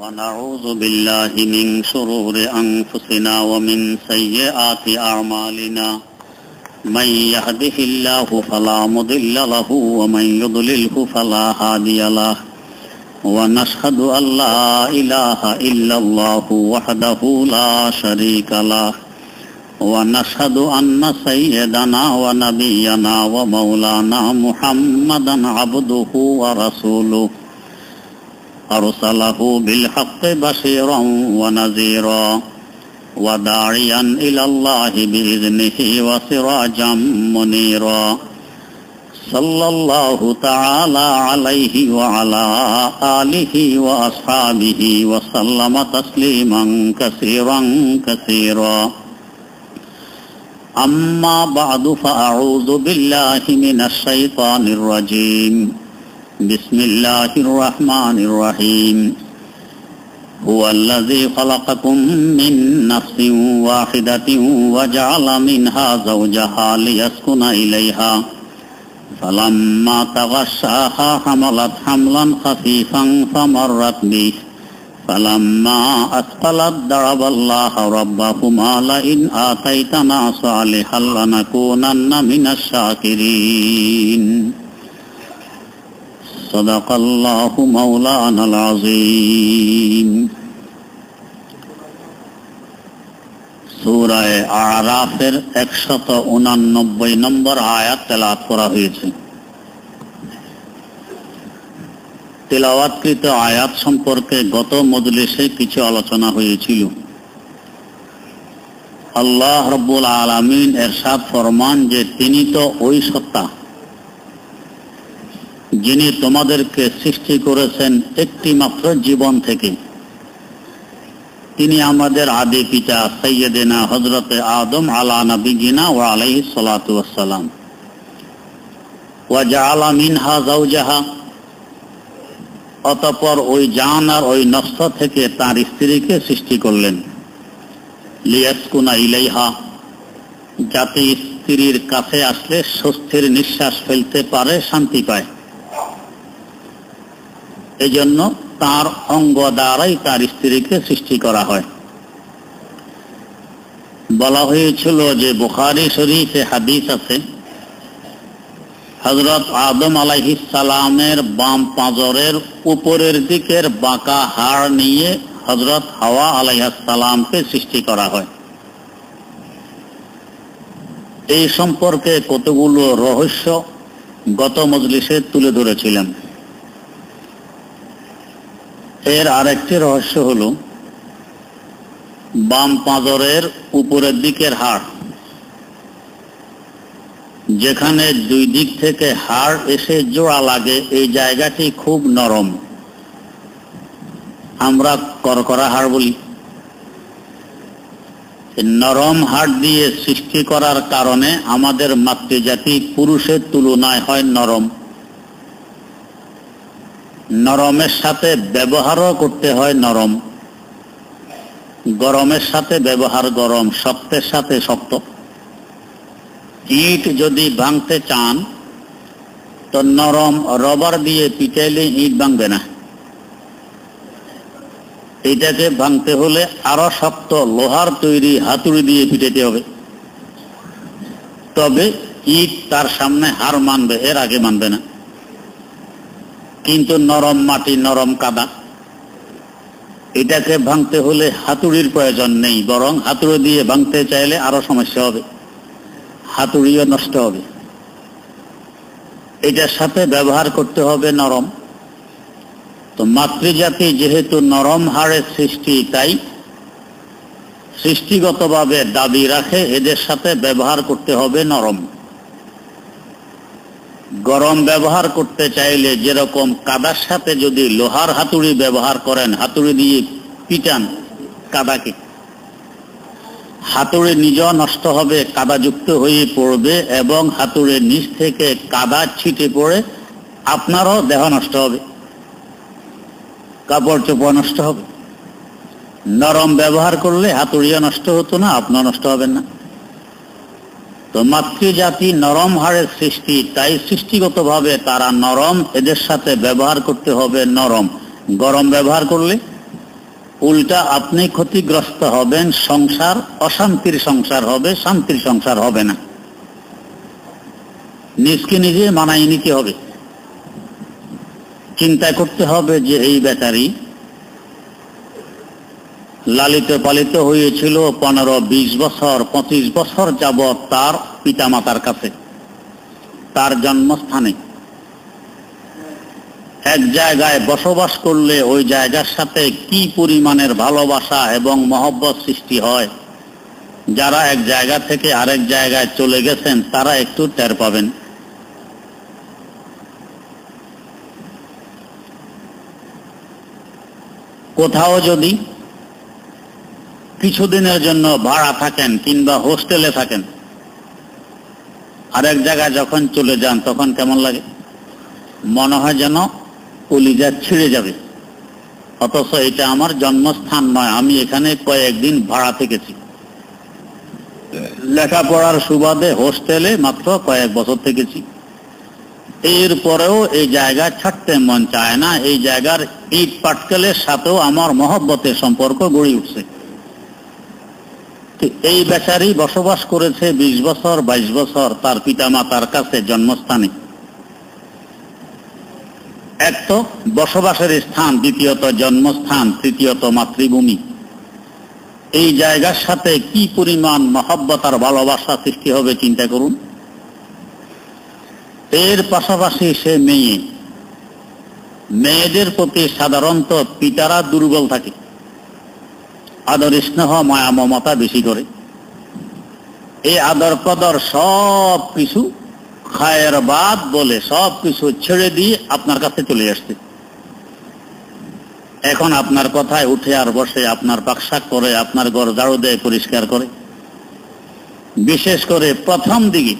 ونعوذ بالله من شرور أنفسنا ومن سيئات أعمالنا من يهده الله فلا مضل له ومن يضلله فلا هادي له ونشهد أن لا إله إلا الله وحده لا شريك له ونشهد أن سيدنا ونبينا ومولانا محمدا عبده ورسوله أرسله بالحق بشيرا ونذيرا وداعيا إلى الله بإذنه وسراجا منيرا صلى الله تعالى عليه وعلى آله وأصحابه وسلم تسليما كثيرا كثيرا أما بعد فأعوذ بالله من الشيطان الرجيم بسم الله الرحمن الرحيم هو الذي خلقكم من نفس واحدة وجعل منها زوجها ليسكن إليها فلما تغشاها حملت حملا خفيفا فمرت به فلما أثقلت ضرب الله ربهما لئن آتيتنا صالحا لنكونن من الشاكرين صدق الله مولانا العظيم সূরা আরাফের 189 নম্বর আয়াত তেলাওয়াত করা হয়েছে। তেলাওয়াতকৃত আয়াত সম্পর্কে গত মজলিসে কিছু আলোচনা হয়েছিল। আল্লাহ রাব্বুল আলামিন ইরশাদ ফরমান যে তিনি তো ওই সত্তা যিনি তোমাদেরকে সৃষ্টি করেছেন একটি মাত্র জীবন থেকে। তিনি আমাদের আদি পিতা সাইয়্যিদিনা হযরতে আদম আলা নবিয়িনা ওয়া আলাইহিস সালাতু ওয়াস সালাম। ওয়া জাআলা মিনহা যাওজাহা, অতঃপর ওই জান আর ওই নফস থেকে তার স্ত্রীকে সৃষ্টি করলেন। লিয়াসকুনা ইলাইহা, যাতে স্ত্রীর কাছে আসলে স্বস্তির নিঃশ্বাস ফেলতে পারে, শান্তি পায়। এজন্য তার অঙ্গ দ্বারাই তার স্ত্রীকে সৃষ্টি করা হয়। বলা হয়েছিল যে বুখারী শরীফে হাদিস আছে, হযরত আদম আলাইহিস সালামের বাম পাঁজরের উপরের দিকের বাঁকা হাড় নিয়ে হযরত হাওয়া আলাইহিস সালামকে সৃষ্টি করা হয়। এই সম্পর্কে কতগুলো রহস্য গত মজলিসে তুলে ধরেছিলাম। এর আরেকটি রহস্য হলো বাম পাঁজরের উপরের দিকের হাড়, যেখানে দুই দিক থেকে হাড় এসে জোড়া লাগে, এই জায়গাটি খুব নরম, আমরা করকরা হাড় বলি। নরম হাড় দিয়ে সৃষ্টি করার কারণে আমাদের মাতৃজাতি পুরুষের তুলনায় হয় নরম। নরমের সাথে ব্যবহারও করতে হয় নরম, গরমের সাথে ব্যবহার গরম, শক্তের সাথে শক্ত। ইট যদি ভাঙতে চান তো নরম রবার দিয়ে পিটাইলে ইট ভাঙবে না। এটাকে ভাঙতে হলে আরো শক্ত লোহার তৈরি হাতুড়ি দিয়ে পিটাইতে হবে, তবে ইট তার সামনে হার মানবে, এর আগে মানবে না। কিন্তু নরম মাটি, নরম কাদা, এটাকে ভাঙতে হলে হাতুড়ির প্রয়োজন নেই, বরং হাতুড়ি দিয়ে ভাঙতে চাইলে আরো সমস্যা হবে, হাতুড়িও নষ্ট হবে। এটার সাথে ব্যবহার করতে হবে নরম। তো মাতৃজাতি যেহেতু নরম হাড়ের সৃষ্টি, তাই সৃষ্টিগতভাবে দাবি রাখে এদের সাথে ব্যবহার করতে হবে নরম। গরম ব্যবহার করতে চাইলে যেরকম কাদার সাথে যদি লোহার হাতুড়ি ব্যবহার করেন, হাতুড়ি দিয়ে পিটান কাদাকে, হাতুড়ি নিজেও নষ্ট হবে, কাদাযুক্ত হয়ে পড়বে এবং হাতুড়ির নিচ থেকে কাদা ছিটে পড়ে আপনারও দেহ নষ্ট হবে, কাপড় চোপড় নষ্ট হবে। নরম ব্যবহার করলে হাতুড়িও নষ্ট হতো না, আপনিও নষ্ট হবেন না। তো মাতৃজাতি নরম হাড়ের সৃষ্টি, তাই সৃষ্টিগতভাবে তারা নরম, এদের সাথে ব্যবহার করতে হবে নরম। গরম ব্যবহার করলে উল্টা আপনি ক্ষতিগ্রস্ত হবেন, সংসার অশান্তির সংসার হবে, শান্তির সংসার হবে না। নিজকে নিজে মানায় নিতে হবে। চিন্তা করতে হবে যে এই বেচারি লালিত পালিত হয়েছিল 15-20 বছর 25 বছর যাবৎ তার পিতামাতার কাছে, তার জন্মস্থানে। এক জায়গায় বসবাস করলে ওই জায়গার সাথে কি পরিমাণের ভালোবাসা এবং মহব্বত সৃষ্টি হয়, যারা এক জায়গা থেকে আরেক জায়গায় চলে গেছেন তারা একটু টের পাবেন। কোথাও যদি কিছুদিনের জন্য ভাড়া থাকেন কিংবা হোস্টেলে থাকেন, আরেক জায়গায় যখন চলে যান তখন কেমন লাগে? মনে হয় যেন কলিজা ছিঁড়ে যাবে। অথচ এটা আমার জন্মস্থান নয়, আমি এখানে কয়েকদিন ভাড়া থেকেছি। লেখাপড়ার সুবাদে হোস্টেলে মাত্র কয়েক বছর থেকেছি। এরপরেও এই জায়গা ছাড়তে মন চায় না। এই জায়গার ইট পাটকেলের সাথেও আমার মহব্বতের সম্পর্ক গড়ে উঠছে। এই বেচারি বসবাস করেছে 20 বছর 22 বছর তার পিতামাতার কাছে জন্মস্থানে। এক তো বসবাসের স্থান, দ্বিতীয়ত জন্মস্থান, তৃতীয়ত মাতৃভূমি। এই জায়গার সাথে কি পরিমাণ মহব্বত আর ভালোবাসা সৃষ্টি হবে চিন্তা করুন। এর পাশাপাশি সে মেয়েদের প্রতি সাধারণত পিতারা দুর্বল থাকে, আদর স্নেহ মায়া মমতা বেশি করে। এই আদর কদর সব কিছু খায়ের বাদ বলে সব কিছু ছেড়ে দিয়ে আপনার কাছে চলে আসছে। এখন আপনার কথায় উঠে আর বসে, আপনার পাকশাক করে, আপনার ঘর ঝাড়ু দেয়, পরিষ্কার করে। বিশেষ করে প্রথম দিকে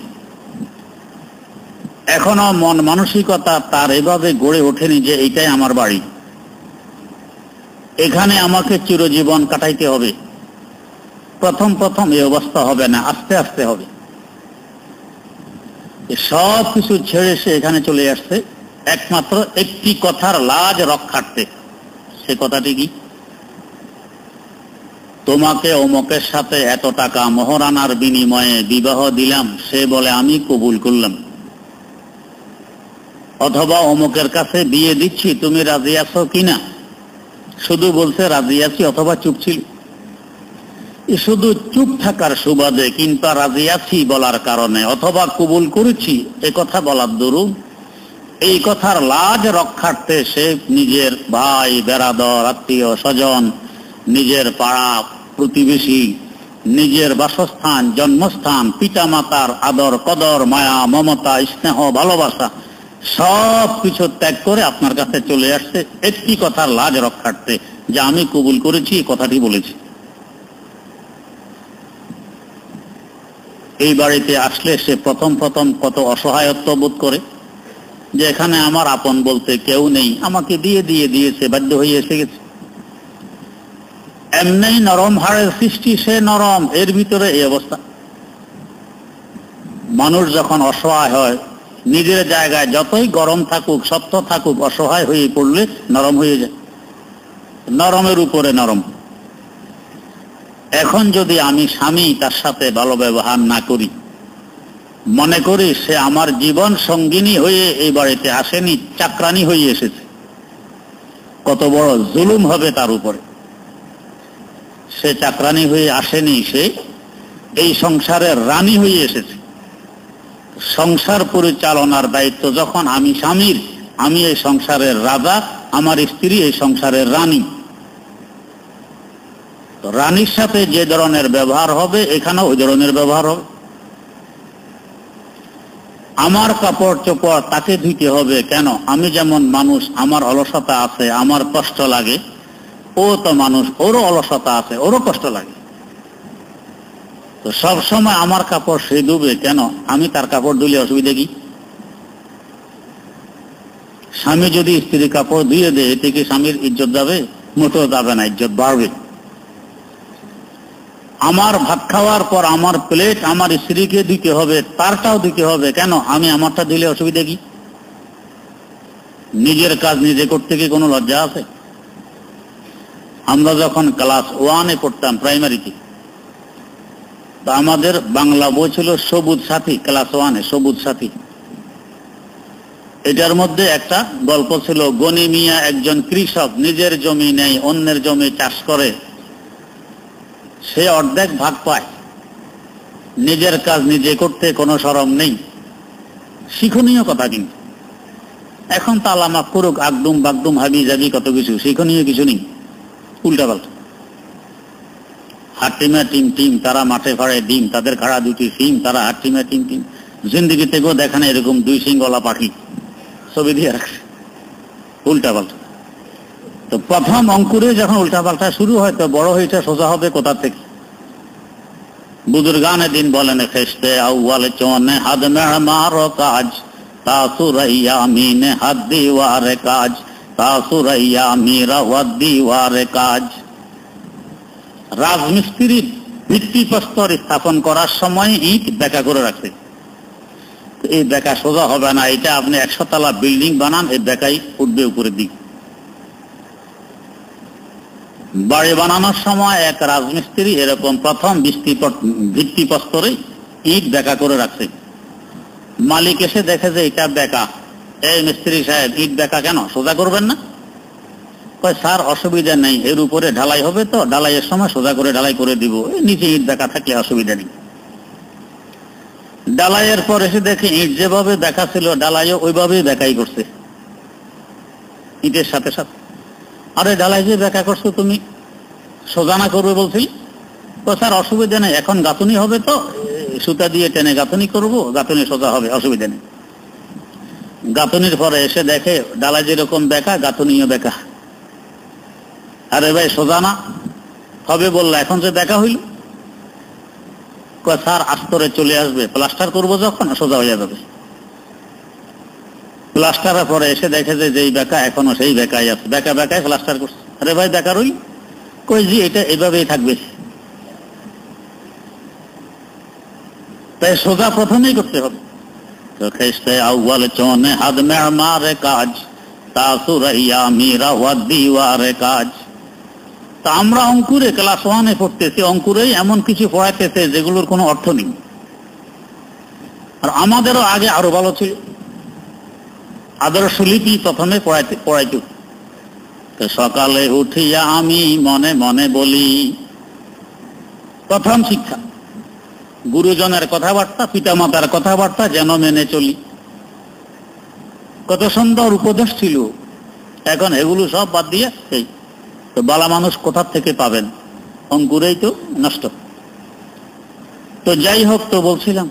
এখনো মন মানসিকতা তার এভাবে গড়ে ওঠেনি যে এইটাই আমার বাড়ি, এখানে আমাকে চিরজীবন কাটাইতে হবে। প্রথম প্রথম এই অবস্থা হবে না, আস্তে আস্তে হবে। সব কিছু ছেড়ে সে এখানে চলে আসছে একমাত্র একটি কথার লাজ রক্ষার্থে। সে কথাটি কি? তোমাকে অমুকের সাথে এত টাকা মোহরানার বিনিময়ে বিবাহ দিলাম, সে বলে আমি কবুল করলাম। অথবা অমুকের কাছে বিয়ে দিচ্ছি, তুমি রাজি আছো কিনা? শুধু বলছে রাজি আছি অথবা চুপ ছিল। শুধু চুপ থাকার সুবাদে কিংবা রাজি আছি বলার কারণে অথবা কবুল করেছি এ কথা বলার দরুন এই কথার লাজ রক্ষার্থে সে নিজের ভাই বেরাদর আত্মীয় স্বজন, নিজের পাড়া প্রতিবেশী, নিজের বাসস্থান জন্মস্থান, পিতামাতার আদর কদর মায়া মমতা স্নেহ ভালোবাসা সব কিছু ত্যাগ করে আপনার কাছে চলে আসছে একটি কথার লাজ রক্ষার্থে, যে আমি কবুল করেছি এই কথাটি বলেছি। এই বাড়িতে আসলে সে প্রথম প্রথম কত অসহায়ত্ব বোধ করে, যে এখানে আমার আপন বলতে কেউ নেই, আমাকে দিয়ে দিয়েছে, বাধ্য হয়ে এসে গেছে। এমনি নরম হাড়ের সৃষ্টি, সে নরম, এর ভিতরে এই অবস্থা। মানুষ যখন অসহায় হয়, নিজের জায়গায় যতই গরম থাকুক শক্ত থাকুক, অসহায় হয়ে পড়লে নরম হয়ে যায়, নরমের উপরে নরম। এখন যদি আমি স্বামী তার সাথে ভালো ব্যবহার না করি, মনে করি সে আমার জীবন সঙ্গিনী হয়ে এই বাড়িতে আসেনি, চাকরানি হয়ে এসেছে, কত বড় জুলুম হবে তার উপরে। সে চাকরানি হয়ে আসেনি, সে এই সংসারের রানী হয়ে এসেছে। সংসার পরিচালনার দায়িত্ব যখন আমি স্বামীর, আমি এই সংসারের রাজা, আমার স্ত্রী এই সংসারের রানী। রানীর সাথে যে ধরনের ব্যবহার হবে এখানে ওই ধরনের ব্যবহার হবে। আমার কাপড় চোপড় তাকে ধুইতে হবে কেন? আমি যেমন মানুষ, আমার অলসতা আছে, আমার কষ্ট লাগে, ও তো মানুষ, ওরও অলসতা আছে, ওরও কষ্ট লাগে। তো সব সময় আমার কাপড় সে ধুবে কেন? আমি তার কাপড় ধুলে অসুবিধা কি? স্বামী যদি স্ত্রীর কাপড় ধুয়ে দেয়, এতে কি স্বামীর ইজ্জত যাবে? মোটেও যাবে না, ইজ্জত বাড়বে। আমার ভাত খাওয়ার পর আমার প্লেট আমার স্ত্রীকে দিতে হবে, তারটাও দিতে হবে কেন? আমি আমারটা দিলে অসুবিধা কি? নিজের কাজ নিজে করতে কি কোনো লজ্জা আছে? আমরা যখন ক্লাস 1-এ পড়তাম প্রাইমারিতে, তো আমাদের বাংলা বই ছিল সবুজ সাথী, ক্লাস 1-এ সবুজ সাথী। এটার মধ্যে একটা গল্প ছিল, গনি মিয়া একজন কৃষক, নিজের জমি নেই, অন্যের জমি চাষ করে, সে অর্ধেক ভাগ পায়, নিজের কাজ নিজে করতে কোনো শরম নেই। শিক্ষণীয় কথা। কিন্তু এখন তালা মাফ করুক, আগডুম বাগডুম হাবি জাবি কত কিছু, শিক্ষণীয় কিছু নেই, উল্টা পাল্টা। হাট্টিমা টিম টিম, তারা মাঠে ফাড়ে ডিম, তাদের খাড়া দুটি সিম, তারা হাট্টিমা টিম টিম। জিন্দিগি থেকেও দেখেন এরকম 2 সিংওয়ালা পাখি ছবি দিয়ে রাখছে, উল্টা পাল্টা। তো প্রথম অঙ্কুরে যখন উল্টা পাল্টা শুরু হয়, তো বড় হইটা সোজা হবে কোথা থেকে? বুজুর্গানে দিন বলেন, খেস্তে আউয়াল চনে হাদ মেহমারো কাজ, তাসুরাইয়া মিনে হাদ দিওয়ারে কাজ, তাসুরাইয়া মিরা ওয়াদ দিওয়ারে কাজ। রাজমিস্ত্রি ভিত্তিপ্রস্তর স্থাপন করার সময় ইট বেঁকা করে রাখছে। এই বেঁকা সোজা হবে না, এটা আপনি 100 তলা বিল্ডিং বানান, এই বেঁকাই উঠবে উপরের দিকে। বাড়ি বানানোর সময় এক রাজমিস্ত্রি এরকম প্রথম ভিত্তিপ্রস্তরে ইট বেঁকা করে রাখছে। মালিক এসে দেখে যে এটা বেঁকা। এই মিস্ত্রি সাহেব, ইট বেঁকা কেন, সোজা করবেন না? কয়, স্যার অসুবিধা নেই, এর উপরে ঢালাই হবে তো, ঢালাইয়ের সময় সোজা করে ঢালাই করে দিব, নিচে ইট বেঁকা থাকলে অসুবিধা নেই। ঢালাইয়ের পর এসে দেখে ইট যেভাবে বেঁকা ছিল, ঢালাইও ওইভাবেই বেঁকাই করছে ইটের সাথে সাথে। আরে ঢালাই যে বেঁকা করছো তুমি, সোজা না করবে বলছিল। তো স্যার অসুবিধা নেই, এখন গাঁথুনি হবে তো, সুতা দিয়ে টেনে গাঁথুনি করবো, গাঁথুনি সোজা হবে, অসুবিধা নেই। গাঁথুনির পরে এসে দেখে ঢালাই যেরকম বেঁকা, গাঁথুনিও বেঁকা। আরে ভাই সোজা না হবে বললা, এখন যে বেঁকা হইল। স্যার আস্তরে চলে আসবে, প্লাস্টার করবো যখন সোজা হয়ে যাবে। প্লাস্টারের পরে এসে দেখে যে যেই বেঁকা এখনো সেই বেঁকাই আছে, বেঁকা বেঁকায় প্লাস্টার করছে। আরে ভাই বেঁকা রইল, কই জি এটা এভাবেই থাকবে। তাই সোজা প্রথমেই করতে হবে। তো খেস্তে আউয়াল চনে হাদ মেহমারে কাজ, তাসুরাইয়া মিরা ওয়াদ দিওয়ারে কাজ। তা আমরা অঙ্কুরে ক্লাস 1-এ পড়তেছি, অঙ্কুরেই এমন কিছু পড়াইতেছে যেগুলোর কোনো অর্থ নেই। আর আমাদেরও আগে আরো ভালো ছিল, আদর্শলিপি প্রথমে পড়াইত। তো সকালে উঠিয়া আমি মনে মনে বলি, প্রথম শিক্ষা। গুরুজনের কথাবার্তা, পিতামাতার কথাবার্তা যেন মেনে চলি। কত সুন্দর উপদেশ ছিল, এখন এগুলো সব বাদ দিয়ে এই তো বালা মানুষ কোথা থেকে পাবেন? অঙ্কুরেই তো নষ্ট। তো যাই হোক, তো বলছিলাম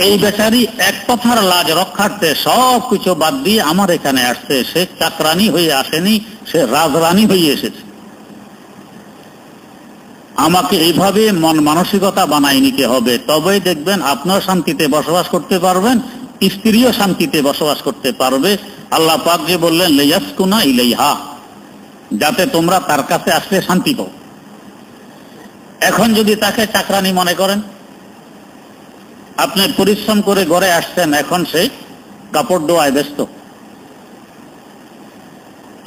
এই বেচারি এক কথার লাজ রক্ষার্থে সব কিছু বাদ দিয়ে আমার এখানে আসছে। সে চাকরানি হয়ে আসেনি, সে রাজরানী হয়ে এসেছে। আমাকে এইভাবে মন মানসিকতা বানাই নিতে হবে, তবেই দেখবেন আপনার শান্তিতে বসবাস করতে পারবেন, স্ত্রীও শান্তিতে বসবাস করতে পারবে। আল্লাহ পাক যে বললেন লিয়াসকুনা ইলাইহা, যাতে তোমরা তার কাছে আসলে শান্তি পাও। এখন যদি তাকে চাকরানি মনে করেন, আপনি পরিশ্রম করে ঘরে আসছেন, এখন সে কাপড় ধোয়ায় ব্যস্ত,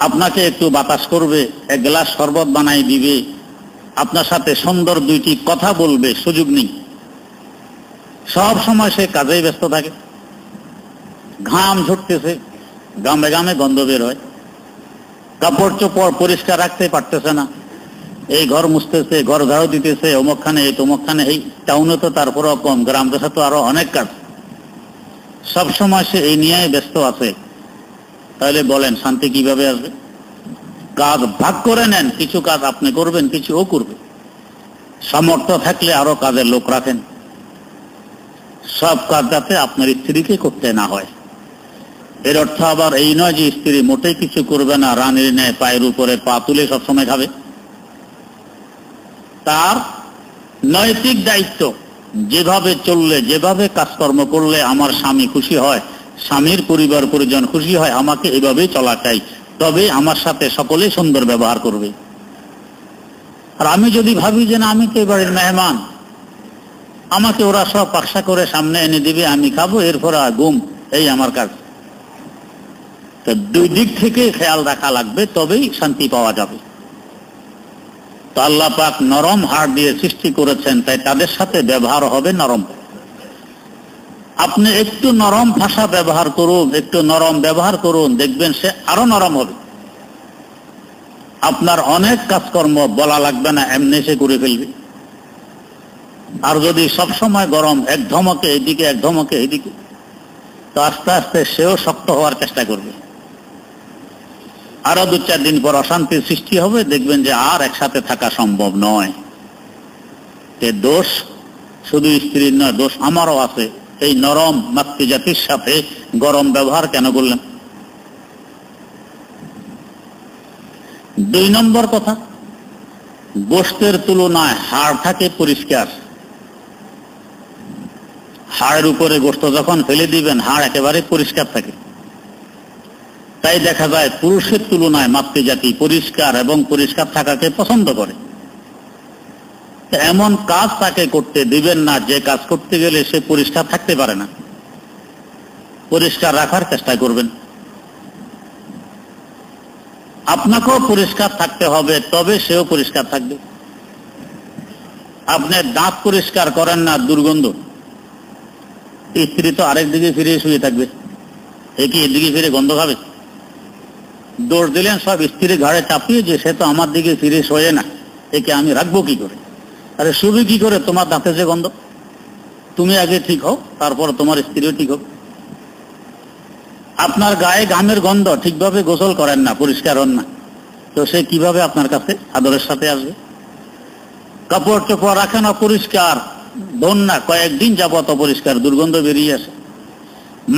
আপনাকে একটু বাতাস করবে, এক গ্লাস শরবত বানাই দিবে, আপনার সাথে সুন্দর 2টি কথা বলবে, সুযোগ নেই। সব সময় সে কাজেই ব্যস্ত থাকে, ঘাম ঝরতেছে, গামে গামে গন্ধ বের হয়, কাপড় চোপড় পরিষ্কার রাখতে পারতেছে না, এই ঘর মুছতেছে, ঘর ঝাড়ু দিতেছে, অমুকখানে এই তমুকখানে এই। টাউনে তো তারপরও কম, গ্রাম দেশে তো আরো অনেক কাজ। সবসময় সে এই নিয়ে ব্যস্ত আছে। তাহলে বলেন শান্তি কিভাবে আসবে? কাজ ভাগ করে নেন, কিছু কাজ আপনি করবেন, কিছু ও করবে। সামর্থ্য থাকলে আরো কাজের লোক রাখেন, সব কাজ যাতে আপনার স্ত্রীকে করতে না হয়। এর অর্থ আবার এই নয় যে স্ত্রী মোটেই কিছু করবে না, রানীর ন্যায় পায়ের উপরে পা তুলে সবসময় খাবে। তার নৈতিক দায়িত্ব, যেভাবে চললে, যেভাবে কাজকর্ম করলে আমার স্বামী খুশি হয়, স্বামীর পরিবার পরিজন খুশি হয়, আমাকে এভাবেই চলা চাই, তবে আমার সাথে সকলে সুন্দর ব্যবহার করবে। আর আমি যদি ভাবি যে না, আমি তো এবারের মেহমান, আমাকে ওরা সব পাকশা করে সামনে এনে দিবে, আমি খাবো, এরপর ঘুম, এই আমার কাজ, তো দুই দিক থেকে খেয়াল রাখা লাগবে, তবেই শান্তি পাওয়া যাবে। তো আল্লাহ পাক নরম হাড় দিয়ে সৃষ্টি করেছেন, তাই তাদের সাথে ব্যবহার হবে নরম। আপনি একটু নরম ভাষা ব্যবহার করুন, একটু নরম ব্যবহার করুন, দেখবেন সে আরো নরম হবে। আপনার অনেক কাজকর্ম বলা লাগবে না, এমনি সে করে ফেলবে। আর যদি সবসময় গরম, এক ধমকে এদিকে এক ধমকে এদিকে, তো আস্তে আস্তে সেও শক্ত হওয়ার চেষ্টা করবে। আরো 2-4 দিন পর অশান্তির সৃষ্টি হবে, দেখবেন যে আর একসাথে থাকা সম্ভব নয়। এ দোষ শুধু স্ত্রীর নয়, দোষ আমারও আছে। এই নরম মাতৃজাতির সাথে গরম ব্যবহার কেন করলেন? 2 নম্বর কথা, গোশতের তুলনায় হাড় থাকে পরিষ্কার। হাড়ের উপরে গোশত যখন ফেলে দিবেন, হাড় একেবারে পরিষ্কার থাকে। তাই দেখা যায় পুরুষের তুলনায় মাতৃজাতি পরিষ্কার এবং পরিষ্কার থাকাকে পছন্দ করে। এমন কাজ তাকে করতে দিবেন না যে কাজ করতে গেলে সে পরিষ্কার থাকতে পারে না। পরিষ্কার রাখার চেষ্টা করবেন। আপনাকেও পরিষ্কার থাকতে হবে, তবে সেও পরিষ্কার থাকবে। আপনি দাঁত পরিষ্কার করেন না, দুর্গন্ধ, স্ত্রী তো আরেক দিকে ফিরে শুয়ে থাকবে, এ কি এদিকে ফিরে গন্ধ খাবে? দোষ দিলেন সব স্ত্রীর ঘাড়ে চাপিয়ে, যে সে তো আমার দিকে ফিরে শোয়ে না, একে আমি রাখবো কি করে? আরে শুবি কি করে? তোমার দাঁতে যে গন্ধ, তুমি আগে ঠিক হও, তারপর তোমার স্ত্রীও ঠিক হোক। আপনার গায়ে ঘামের গন্ধ, ঠিকভাবে গোসল করেন না, পরিষ্কার হন না, তো সে কিভাবে আপনার কাছে আদরের সাথে আসবে? কাপড় চোপড় রাখেন অপরিষ্কার, ধন না, কয়েকদিন যাবত অপরিষ্কার, দুর্গন্ধ বেরিয়ে আসে।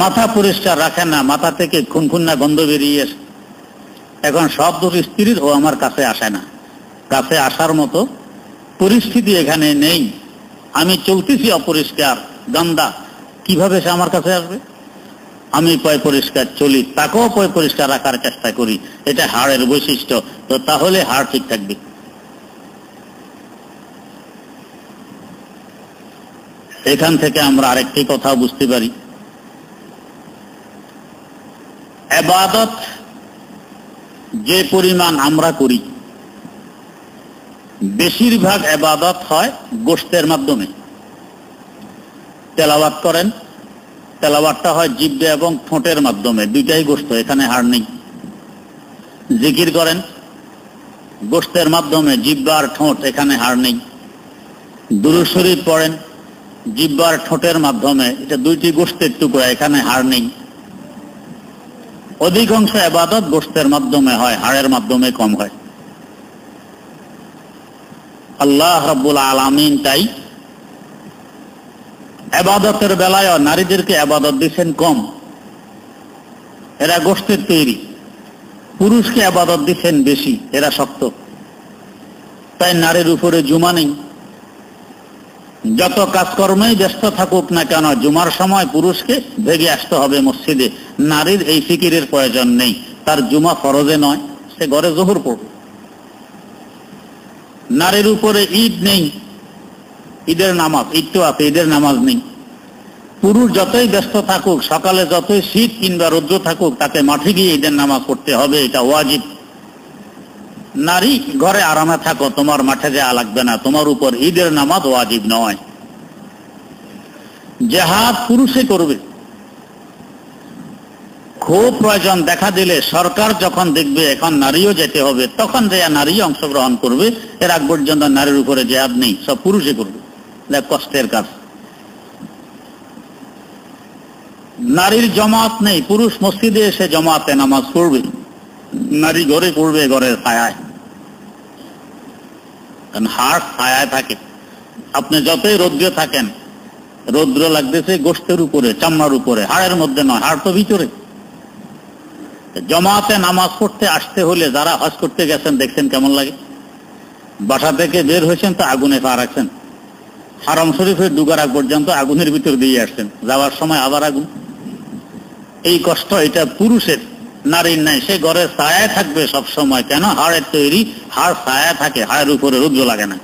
মাথা পরিষ্কার রাখেন না, মাথা থেকে খুনখুন্না গন্ধ বেরিয়ে আসে। এখন সব দোষ স্ত্রীর, ও আমার কাছে আসে না। কাছে আসার মতো পরিস্থিতি এখানে নেই। আমি চলতেছি অপরিষ্কার, গান্দা, কিভাবে সে আমার কাছে আসবে? আমি পয় পরিষ্কার চলি, তাকেও পয় পরিষ্কার রাখার চেষ্টা করি। এটা হাড়ের বৈশিষ্ট্য। তো তাহলে হাড় ঠিক থাকবে। এখান থেকে আমরা আরেকটি কথা বুঝতে পারি, ইবাদত যে পরিমাণ আমরা করি, বেশিরভাগ ইবাদত হয় গোশতের মাধ্যমে। তেলাওয়াত করেন, তেলাওয়াতটা হয় জিহ্বা এবং ঠোঁটের মাধ্যমে, দুইটাই গোশত, এখানে হাড় নেই। জিকির করেন গোশতের মাধ্যমে, জিহ্বা আর ঠোঁট, এখানে হাড় নেই। দুরূদ শরীফ পড়েন জিহ্বা আর ঠোঁটের মাধ্যমে, এটা দুইটি গোশতের টুকরা, এখানে হাড় নেই। অধিকাংশ ইবাদত গোশতের মাধ্যমে হয়, হাড়ের মাধ্যমে কম হয়। আল্লাহ রাব্বুল আলামিন তাই ইবাদতের বেলায় নারীদেরকে ইবাদত দিচ্ছেন কম, এরা গোশতের তৈরি। পুরুষকে ইবাদত দিচ্ছেন বেশি, এরা শক্ত। তাই নারীর উপরে জুমা নেই। যত কাজকর্মেই ব্যস্ত থাকুক না কেন, জুমার সময় পুরুষকে ভেগে আসতে হবে মসজিদে। নারীর এই ফিকিরের প্রয়োজন নেই, তার জুমা ফরজে নয়, সে ঘরে জোহর পড়বে। নারীর উপরে ঈদ নেই, ঈদের নামাজ, ঈদ তো আছে, ঈদের নামাজ নেই। পুরুষ যতই ব্যস্ত থাকুক, সকালে যতই শীত কিংবা রৌদ্র থাকুক, তাকে মাঠে গিয়ে ঈদের নামাজ পড়তে হবে, এটা ওয়াজিব। নারী ঘরে আরামে থাকো, তোমার মাঠে যাওয়া লাগবে না, তোমার উপর ঈদের নামাজ ওয়াজিব নয়। জিহাদ পুরুষে করবে। খুব প্রয়োজন দেখা দিলে সরকার যখন দেখবে এখন নারীও যেতে হবে, তখন যে নারী অংশগ্রহণ করবে। এর আগ পর্যন্ত নারীর উপরে জিহাদ নেই, সব পুরুষে করবে। কষ্টের কাজ। নারীর জমাত নেই, পুরুষ মসজিদে এসে জমাতে নামাজ পড়বে, নারী ঘরে পড়বে ঘরের ছায়ায়। কারণ হাড় ছায়ায় থাকে। আপনি যতই রৌদ্রে থাকেন, রৌদ্র লাগতেছে গোশতের উপরে, চামড়ার উপরে, হাড়ের মধ্যে নয়, হাড় তো ভিতরে। জমাতে নামাজ পড়তে আসতে হলে যারা হজ করতে গেছেন দেখছেন কেমন লাগে। বাসা থেকে বের হয়েছেন তো আগুনে পা রাখছেন, হারাম শরীফের ঢুকার আগ পর্যন্ত আগুনের ভিতর দিয়ে আসছেন, যাওয়ার সময় আবার আগুন। এই কষ্ট এটা পুরুষের, নারীর নাই। সে ঘরের ছায়ায় থাকবে সব সময়। কেন? হাড়ের তৈরি, হাড় ছায়া থাকে, হাড়ের উপরে রৌদ্র লাগে না।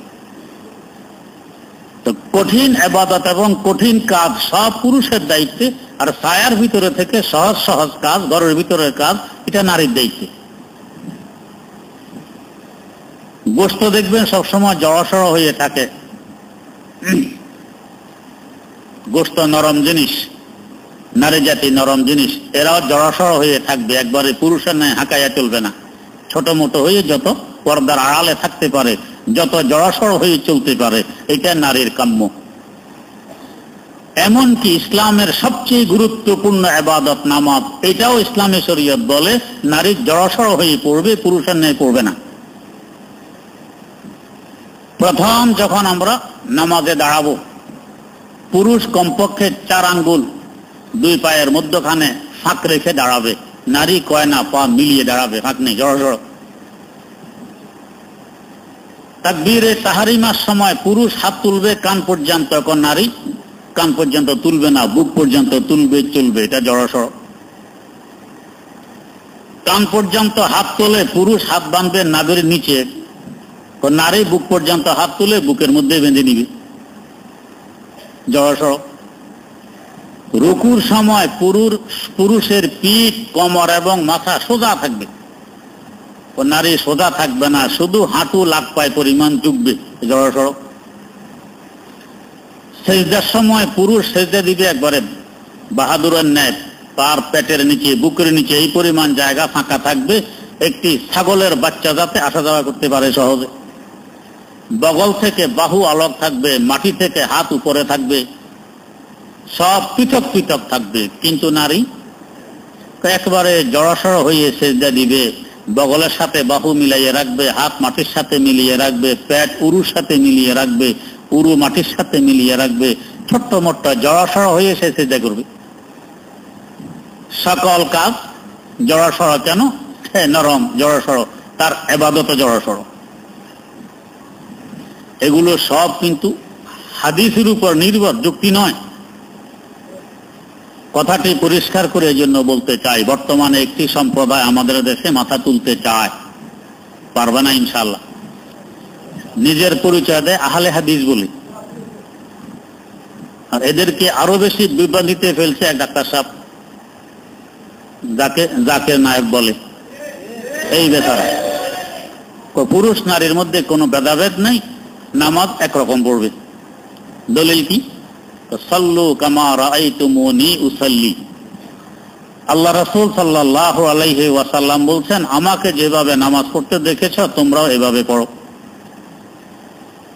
তো কঠিন ইবাদত এবং কঠিন কাজ সব পুরুষের দায়িত্বে, আর ছায়ার ভিতরে থেকে সহজ সহজ কাজ, ঘরের ভিতরের কাজ, এটা নারীর দায়িত্বে। গোশত দেখবেন সবসময় জড়সড় হয়ে থাকে, গোশত নরম জিনিস, নারী জাতি নরম জিনিস, এরাও জড়সড় হয়ে থাকবে, একবারে পুরুষের ন্যায় হাঁকাইয়া চলবে না। ছোট মোটো হয়ে যত পর্দার আড়ালে থাকতে পারে, যত জড়সড় হয়ে চলতে পারে, এটা নারীর কাম্য। এমনকি ইসলামের সবচেয়ে গুরুত্বপূর্ণ ইবাদত নামাজ, এটাও ইসলামী শরীয়ত বলে নারীর জড়সড় হয়ে পড়বে, পুরুষের ন্যায় পড়বে না। প্রথম যখন আমরা নামাজে দাঁড়াবো, পুরুষ কমপক্ষে 4 আঙ্গুল 2 পায়ের মধ্যখানে ফাঁক রেখে দাঁড়াবে, নারী কয় না পা মিলিয়ে দাঁড়াবে, ফাঁক নেই, জড়সড়। তাকবীরে তাহরিমার সময় পুরুষ হাত তুলবে কান পর্যন্ত, এখন নারী কান পর্যন্ত তুলবে না, বুক পর্যন্ত তুলবে, চলবে, এটা জড়সড়। কান পর্যন্ত হাত তোলে পুরুষ, হাত বাঁধবে নাভির নিচে, নারী বুক পর্যন্ত হাত তুলে বুকের মধ্যে বেঁধে নিবে, জড়সড়। রুকুর সময় পুরুষের পিঠ, কোমর এবং মাথা সোজা থাকবে, ও নারী সোজা থাকবে না, শুধু হাঁটু লাগ পায় পরিমাণ ঝুঁকবে, জড়সড়। সেজদার সময় পুরুষ সেজদা দিবে একবারে বাহাদুরের ন্যায়, তার পেটের নিচে, বুকের নিচে এই পরিমাণ জায়গা ফাঁকা থাকবে, একটি ছাগলের বাচ্চা যাতে আসা যাওয়া করতে পারে সহজে। বগল থেকে বাহু আলোক থাকবে, মাটি থেকে হাত উপরে থাকবে, সব পৃথক পৃথক থাকবে। কিন্তু নারী একবারে জড়সড় হয়ে সেজদা দিবে, বগলের সাথে বাহু মিলাইয়ে রাখবে, হাত মাটির সাথে মিলিয়ে রাখবে, পেট উরুর সাথে মিলিয়ে রাখবে, উরু মাটির সাথে মিলিয়ে রাখবে, ছোট্ট মোট্ট জড়সড় হয়ে সে সেজদা করবে। সকল কাজ জড়সড় কেন? নরম, জড়সড়, তার ইবাদত জড়সড়। এগুলো সব কিন্তু হাদিসের উপর নির্ভর, যুক্তি নয়। কথাটি পরিষ্কার করে এজন্য বলতে চাই, বর্তমানে একটি সম্প্রদায় আমাদের দেশে মাথা তুলতে চায়, পারবে না ইনশাআল্লাহ। নিজের পরিচয় দেয় আহলে হাদিস বলে, আর এদেরকে আরো বেশি বিভ্রান্তিতে ফেলছে এক ডাক্তার সাহেব, যাকে নায়ক বলে। এই বেচারা পুরুষ নারীর মধ্যে কোনো ভেদাভেদ নেই, নামাজ একরকম পড়বে। দলিল কি? সাল্লু কামা রাআইতুমুনি উসাল্লি। আল্লাহ রাসূল সাল্লাল্লাহু আলাইহি ওয়াসাল্লাম বলছেন, আমাকে যেভাবে নামাজ পড়তে দেখেছো তোমরাও এভাবে পড়ো।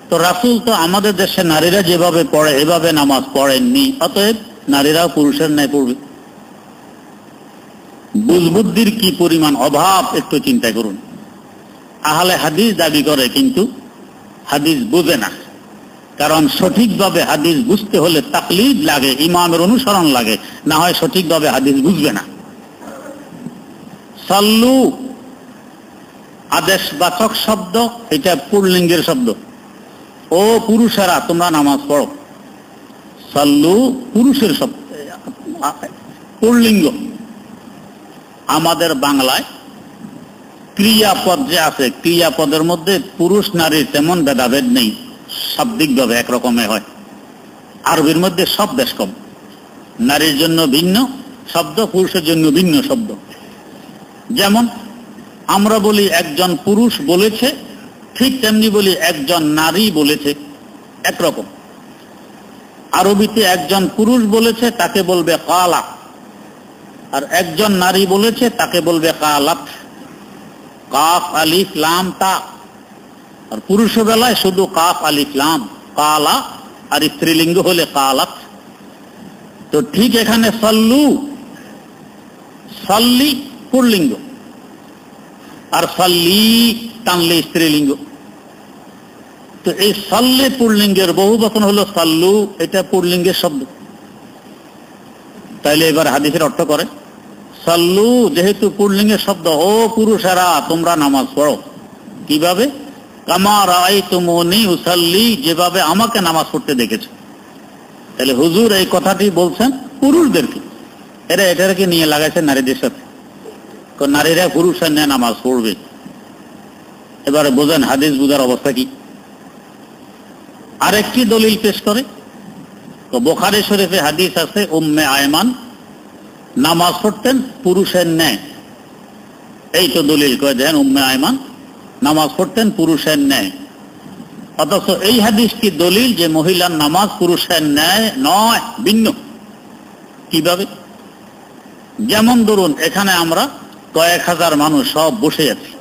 তো রাসূল তো আমাদের দেশে নারীরা যেভাবে পড়ে এভাবে নামাজ পড়েননি, অতএব নারীরাও পুরুষের ন্যায় পড়বে। বুঝবুদ্ধির কি পরিমাণ অভাব একটু চিন্তা করুন। আহলে হাদিস দাবি করে কিন্তু হাদিস বুঝে না, কারণ সঠিকভাবে হাদিস বুঝতে হলে তাকলিদ লাগে, ইমামের অনুসরণ লাগে, না হয় সঠিকভাবে হাদিস বুঝবে না। সাল্লু আদেশবাচক শব্দ, এটা পুল্লিঙ্গের শব্দ, ও পুরুষেরা তোমরা নামাজ পড়ো। সাল্লু পুরুষের শব্দ, পুল্লিঙ্গ। আমাদের বাংলায় ক্রিয়াপদ যে আছে, ক্রিয়াপদের মধ্যে পুরুষ নারীর তেমন ভেদাভেদ নেই, শাব্দিকভাবে একরকমে হয়। আরবির মধ্যে সব বেশ কম, নারীর জন্য ভিন্ন শব্দ, পুরুষের জন্য ভিন্ন শব্দ। যেমন আমরা বলি একজন পুরুষ বলেছে, ঠিক তেমনি বলি একজন নারী বলেছে, একরকম। আরবিতে একজন পুরুষ বলেছে তাকে বলবে কালা, আর একজন নারী বলেছে তাকে বলবে কালাত, কাফ আলিফ লাম তা। আর পুরুষ বেলায় শুধু কাফ আলিফ লাম, কালা, আর স্ত্রীলিঙ্গ হলে কালাত। তো ঠিক এখানে সাল্লু, সাল্লি পুল্লিঙ্গ, আর সাল্লি টানলে স্ত্রীলিঙ্গ। তো এই সাল্লে পুল্লিঙ্গের বহু বচন হলো সাল্লু, এটা পুল্লিঙ্গের শব্দ। তাইলে এবার হাদিসের অর্থ করে, সাল্লু যেহেতু পুল্লিঙ্গের শব্দ, ও পুরুষেরা তোমরা নামাজ পড়ো। কিভাবে? কামা রাআইতুমুনি উসাল্লি, যেভাবে আমাকে নামাজ পড়তে দেখেছো। তাহলে হুজুর এই কথাটি বলছেন পুরুষদেরকে, এটাকে নিয়ে লাগাইছেন নারীদের সাথে, নারীরা পুরুষের নিয়ে নামাজ পড়বে। এবারে বোঝেন হাদিস বুঝার অবস্থা কি। আরেকটি দলিল পেশ করে। তো বুখারী শরীফে হাদিস আছে, উম্মে আয়মান নামাজ পড়তেন পুরুষের ন্যায়। এই তো দলিল করে দেন, উম্মে আয়মান নামাজ পড়তেন পুরুষের ন্যায়। অথচ এই হাদিসটি দলিল যে মহিলার নামাজ পুরুষের ন্যায় নয়, ভিন্ন। কিভাবে? যেমন ধরুন, এখানে আমরা কয়েক হাজার মানুষ সব বসে আছি,